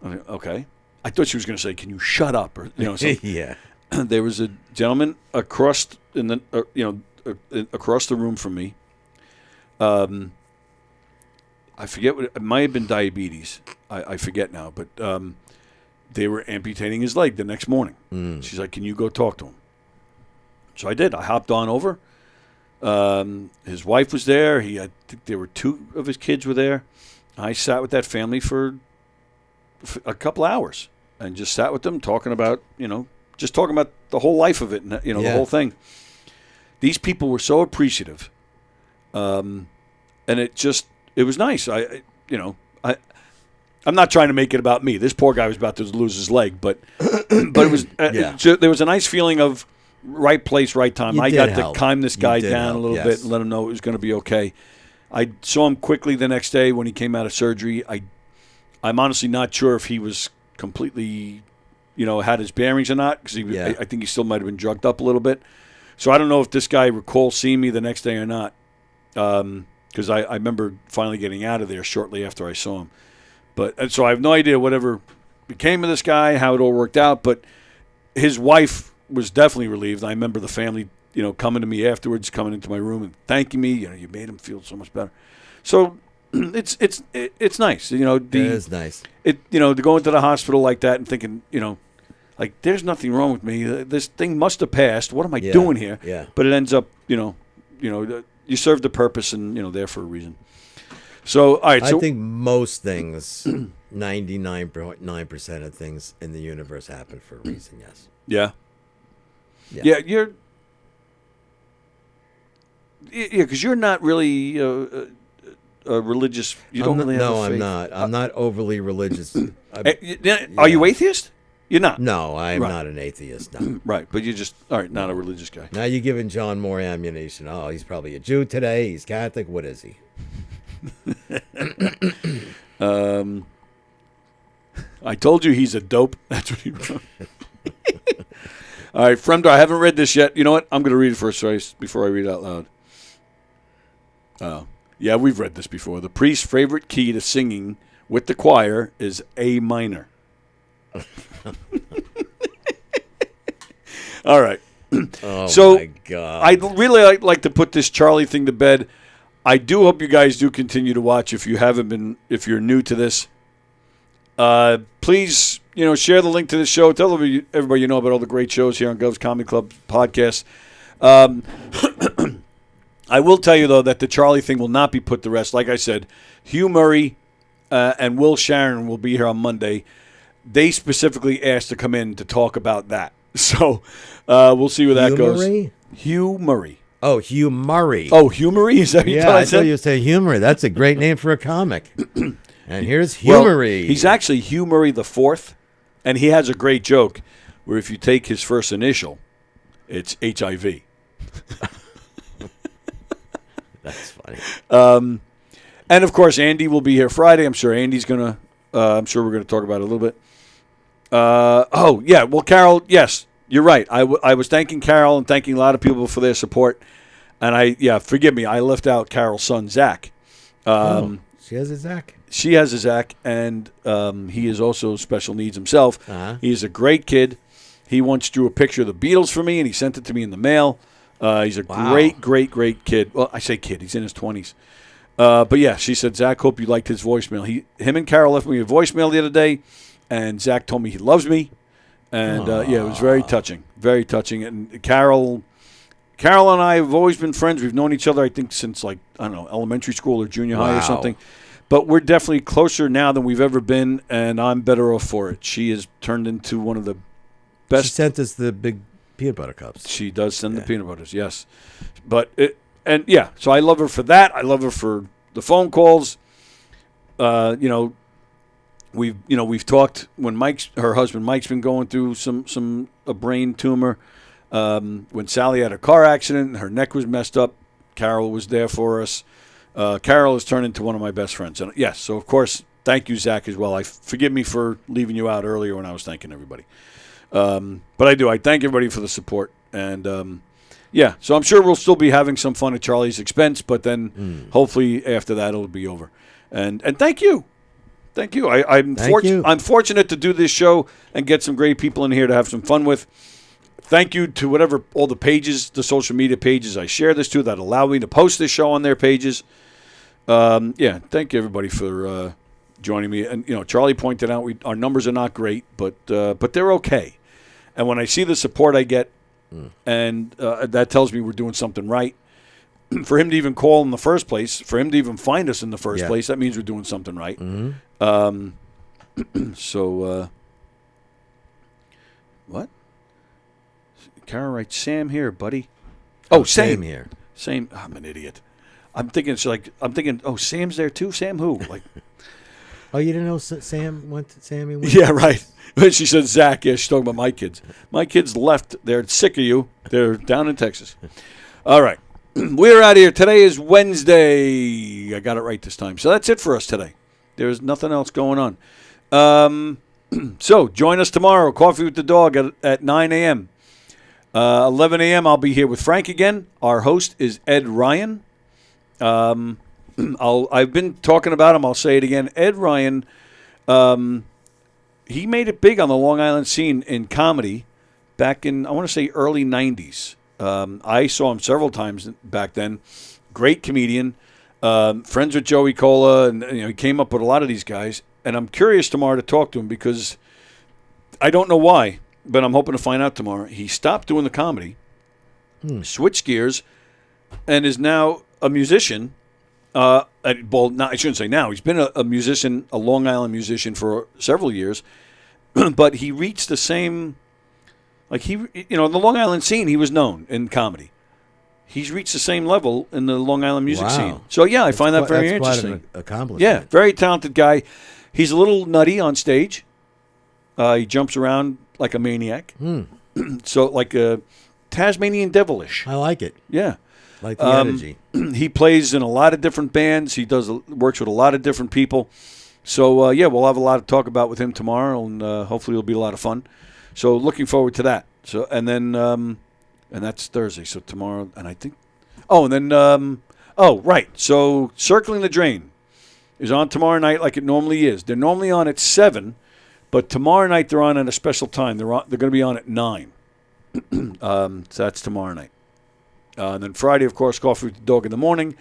M: I mean, okay. I thought she was going to say, can you shut up? Or, something.
N: Yeah.
M: There was a gentleman across across the room from me. I forget it might have been diabetes. I forget now, but they were amputating his leg the next morning. She's like, can you go talk to him? So I did. I hopped on over. His wife was there. I think there were 2 of his kids were there. I sat with that family for a couple hours and just sat with them talking about, just talking about the whole life of it and, the whole thing. These people were so appreciative. And it was nice. I'm not trying to make it about me. This poor guy was about to lose his leg, but it was there was a nice feeling of right place, right time. I got to calm this guy down a little bit and let him know it was going to be okay. I saw him quickly the next day when he came out of surgery. I'm honestly not sure if he was completely, had his bearings or not, because I think he still might have been drugged up a little bit. So I don't know if this guy recalls seeing me the next day or not, because I remember finally getting out of there shortly after I saw him. But so I have no idea whatever became of this guy, how it all worked out. But his wife was definitely relieved. I remember the family, coming to me afterwards, coming into my room and thanking me. You made him feel so much better. So it's nice. It
N: is nice.
M: To go into the hospital like that and thinking, like there's nothing wrong with me. This thing must have passed. What am I doing here?
N: Yeah.
M: But it ends up, you served the purpose and there for a reason. So, all right.
N: I think most things, 99.9% of things in the universe happen for a reason, yes.
M: Yeah. Yeah, because you're not really a religious. You don't really have
N: No,
M: a faith.
N: I'm not. I'm not overly religious.
M: Are you atheist? You're not.
N: No, I'm
M: Right.
N: not an atheist. No.
M: Right, but you're just all right. Not a religious guy.
N: Now you're giving John more ammunition. Oh, he's probably a Jew today. He's Catholic. What is he?
M: I told you he's a dope. That's what he wrote. All right, Fremdo, I haven't read this yet. You know what? I'm going to read it first before I read it out loud. Yeah, we've read this before. The priest's favorite key to singing with the choir is A minor. All right.
N: Oh,
M: so
N: my God.
M: I'd really like to put this Charlie thing to bed. I do hope you guys do continue to watch. If you haven't been, if you're new to this, please, share the link to the show. Tell everybody you know about all the great shows here on Gov's Comedy Club podcast. I will tell you, though, that the Charlie thing will not be put to rest. Like I said, Hugh Murray and Will Sharon will be here on Monday. They specifically asked to come in to talk about that. So we'll see where that goes.
N: Murray?
M: Hugh Murray.
N: Oh, Hugh Murray.
M: Oh, Hugh Murray? Is that what you thought I
N: thought
M: said?
N: you say Hugh Murray. That's a great name for a comic. And here's Hugh Murray.
M: He's actually Hugh Murray the Fourth, and he has a great joke where if you take his first initial, it's HIV.
N: That's funny.
M: And of course, Andy will be here Friday. I'm sure Andy's gonna. I'm sure we're gonna talk about it a little bit. Oh yeah, well, Carol, yes, you're right. I was thanking Carol and thanking a lot of people for their support, and forgive me, I left out Carol's son Zach.
N: She has a Zach.
M: She has a Zach, and he is also special needs himself. He's a great kid. He once drew a picture of the Beatles for me, and he sent it to me in the mail. He's a great kid. Well, I say kid. He's in his 20s. But yeah, she said, Zach, hope you liked his voicemail. Him and Carol left me a voicemail the other day, and Zach told me he loves me. And it was very touching. Very touching. And Carol and I have always been friends. We've known each other, I think, since elementary school or junior high or something. But we're definitely closer now than we've ever been, and I'm better off for it. She has turned into one of the best.
N: She sent us the big peanut butter cups.
M: She does send the peanut butters, yes. So I love her for that. I love her for the phone calls. We've talked when her husband Mike's been going through a brain tumor. When Sally had a car accident and her neck was messed up, Carol was there for us. Carol has turned into one of my best friends. And yes, so of course, thank you, Zach, as well. Forgive me for leaving you out earlier when I was thanking everybody. But I do. I thank everybody for the support. And so I'm sure we'll still be having some fun at Charlie's expense, but then hopefully after that it'll be over. And thank you. Thank you. I'm fortunate to do this show and get some great people in here to have some fun with. Thank you to all the pages, the social media pages I share this to that allow me to post this show on their pages. Thank you everybody for joining me. And Charlie pointed out our numbers are not great, but they're okay. And when I see the support I get, and that tells me we're doing something right. For him to even call in the first place, for him to even find us in the first place, that means we're doing something right. What? Karen writes, Sam here, buddy. Oh,
N: Sam here.
M: Same. I'm an idiot. I'm thinking, oh, Sam's there too? Sam who?
N: Oh, you didn't know Sam went to Sammy?
M: Yeah, right. She said Zach. Yeah, she's talking about my kids. My kids left. They're sick of you. They're down in Texas. All right. We're out of here. Today is Wednesday. I got it right this time. So that's it for us today. There's nothing else going on. So join us tomorrow. Coffee with the Dog at 9 a.m. 11 a.m. I'll be here with Frank again. Our host is Ed Ryan. I've been talking about him. I'll say it again. Ed Ryan, he made it big on the Long Island scene in comedy back in, I want to say, early 90s. I saw him several times back then. Great comedian. Friends with Joey Cola, and he came up with a lot of these guys. And I'm curious tomorrow to talk to him because I don't know why, but I'm hoping to find out tomorrow. He stopped doing the comedy, switched gears, and is now a musician. I shouldn't say now. He's been a musician, a Long Island musician for several years, but he reached the same, in the Long Island scene, he was known in comedy. he's reached the same level in the Long Island music
N: Wow.
M: scene. So, yeah, I find that very
N: that's
M: interesting.
N: quite an accomplishment.
M: Yeah, very talented guy. He's a little nutty on stage. He jumps around like a maniac. So, like a Tasmanian devilish.
N: I like it.
M: Yeah.
N: Like the energy.
M: He plays in a lot of different bands. He works with a lot of different people. So, yeah, we'll have a lot to talk about with him tomorrow, and hopefully it'll be a lot of fun. So, looking forward to that. So, and then, and that's Thursday. So, tomorrow, and I think, right. So, Circling the Drain is on tomorrow night like it normally is. They're normally on at 7, but tomorrow night they're on at a special time. They're going to be on at 9. So, that's tomorrow night. And then Friday, of course, Coffee with the Dog in the morning.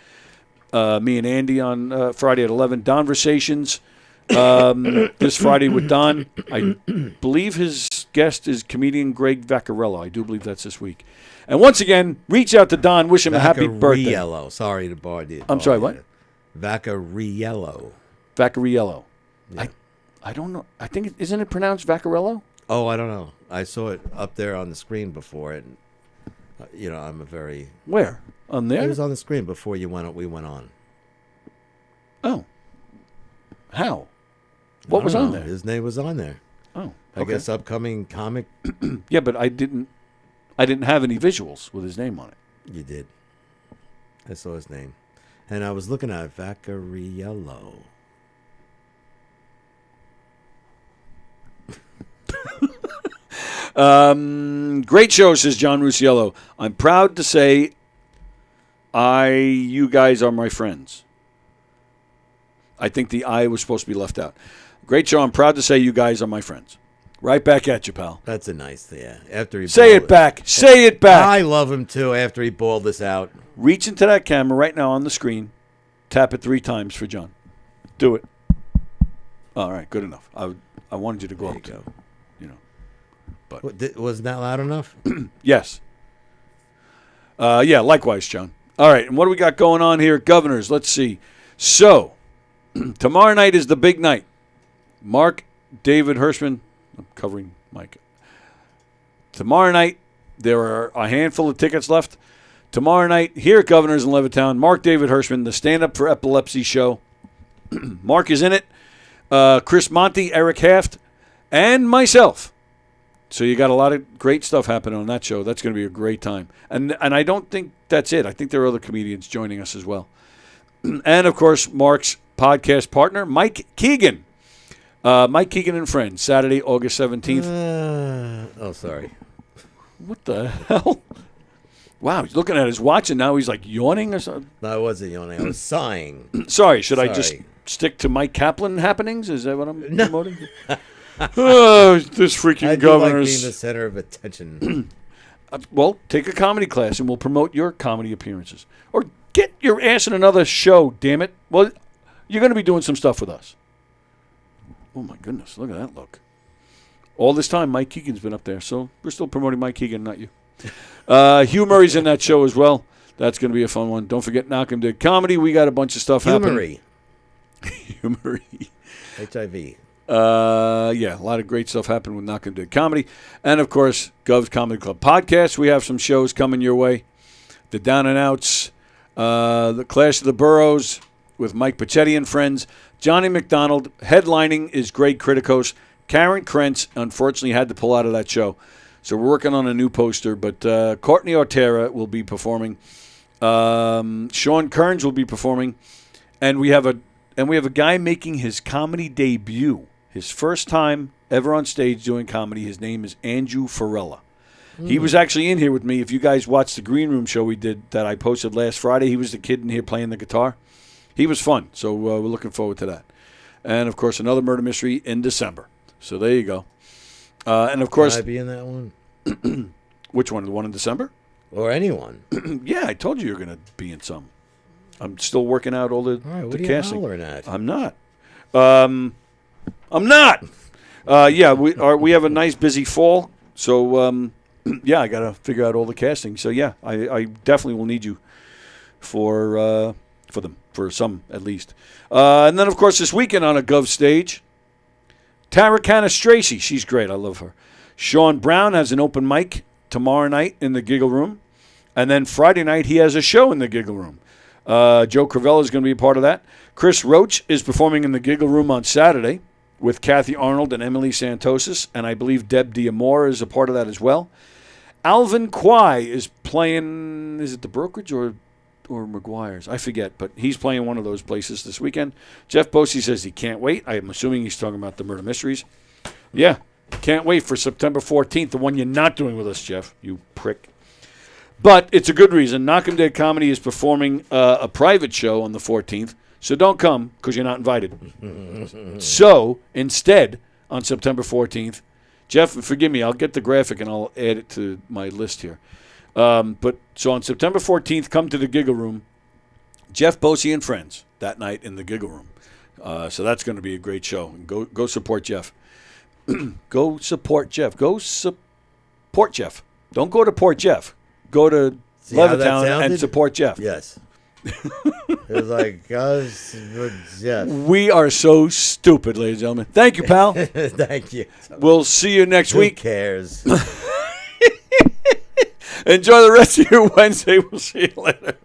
M: Me and Andy on Friday at 11. Donversations this Friday with Don. I believe his guest is comedian Greg Vaccarello. I do believe that's this week. And once again, reach out to Don. Wish him a happy birthday.
N: Vaccarello. Sorry to bar you.
M: I'm sorry, what?
N: Vaccarello.
M: Vaccarello.
N: Yeah.
M: I don't know. I think, isn't it pronounced Vaccarello?
N: Oh, I don't know. I saw it up there on the screen before, and I'm a very...
M: Where? On there?
N: It was on the screen before we went on.
M: Oh. How? What was on there?
N: His name was on there.
M: Oh,
N: I
M: okay.
N: guess upcoming comic.
M: Yeah, but I didn't have any visuals with his name on it.
N: You did. I saw his name. And I was looking at Vaccarello.
M: Great show, says John Rusiello. I'm proud to say you guys are my friends. I think the I was supposed to be left out. Great show. I'm proud to say you guys are my friends. Right back at you, pal.
N: That's a nice thing. Yeah. After he
M: Say it back. Say it back.
N: I love him too after he balled this out.
M: Reach into that camera right now on the screen. Tap it 3 times for John. Do it. All right, good enough. I wanted you to go
N: There
M: up
N: you
M: to,
N: go.
M: but
N: Wasn't that loud enough?
M: yes. Yeah, likewise, John. All right, and what do we got going on here? Governors, let's see. So, tomorrow night is the big night. Mark David Hirschman, I'm covering Mike. Tomorrow night, there are a handful of tickets left. Tomorrow night, here at Governors in Levittown, Mark David Hirschman, the Stand Up for Epilepsy show. Mark is in it. Chris Monty, Eric Haft, and myself. So you got a lot of great stuff happening on that show. That's going to be a great time. And I don't think that's it. I think there are other comedians joining us as well. And, of course, Mark's podcast partner, Mike Keegan. Mike Keegan and Friends, Saturday, August 17th.
N: Sorry.
M: What the hell? Wow, he's looking at his watch, and now he's, like, yawning or something?
N: No, I wasn't yawning. I was sighing.
M: Sorry, should I just stick to Mike Kaplan happenings? Is that what I'm promoting? Oh, this freaking
N: I do
M: Governors.
N: like being the center of attention.
M: Well, take a comedy class, and we'll promote your comedy appearances. Or get your ass in another show, damn it. Well, you're going to be doing some stuff with us. Oh, my goodness. Look at that look. All this time, Mike Keegan's been up there, so we're still promoting Mike Keegan, not you. Hugh Murray's in that show as well. That's going to be a fun one. Don't forget Knockem did comedy. We got a bunch of stuff happening. Hugh Murray.
N: HIV.
M: Yeah, a lot of great stuff happened with Knockem did comedy. And, of course, Gov's Comedy Club podcast. We have some shows coming your way. The Down and Outs, the Clash of the Boroughs with Mike Pachetti and friends. Johnny McDonald. Headlining is Greg Kritikos. Karen Krentz, unfortunately, had to pull out of that show. So we're working on a new poster, but Courtney Ortera will be performing. Sean Kearns will be performing. And we have a guy making his comedy debut. His first time ever on stage doing comedy. His name is Andrew Farella. He was actually in here with me. If you guys watched the Green Room show we did that I posted last Friday, he was the kid in here playing the guitar. He was fun, so we're looking forward to that. And, of course, another murder mystery in December. So there you go. And, of course...
N: Can I be in that one?
M: Which one? The one in December?
N: Or anyone.
M: Yeah, I told you you're going to be in some. I'm still working out all the
N: what are
M: casting.
N: you hollering at?
M: I'm not. I'm not. Yeah, we have a nice busy fall, so yeah, I got to figure out all the casting. So yeah, I definitely will need you for some at least. And then of course this weekend on a Gov stage, Tara Canastraci, she's great. I love her. Sean Brown has an open mic tomorrow night in the Giggle Room. And then Friday night, he has a show in the Giggle Room. Joe Cravella is going to be a part of that. Chris Roach is performing in the Giggle Room on Saturday with Kathy Arnold and Emily Santosis, and I believe Deb Diamore is a part of that as well. Alvin Kwai is playing, is it the Brokerage or McGuire's? I forget, but he's playing one of those places this weekend. Jeff Bosey says he can't wait. I'm assuming he's talking about the Murder Mysteries. Yeah, can't wait for September 14th, the one you're not doing with us, Jeff, you prick. But it's a good reason. Knockem Dead Comedy is performing a private show on the 14th, so don't come because you're not invited. So instead, on September 14th, Jeff, forgive me, I'll get the graphic and I'll add it to my list here. But so on September 14th, come to the Giggle Room. Jeff Bosey and friends that night in the Giggle Room. So that's going to be a great show. Go support Jeff. Go support Jeff. Go support Jeff. Don't go to Port Jeff. Go to Levittown and support Jeff.
N: Yes. It was like, Jeff.
M: We are so stupid, ladies and gentlemen. Thank you, pal.
N: Thank you.
M: We'll see you next week.
N: Who cares?
M: Enjoy the rest of your Wednesday. We'll see you later.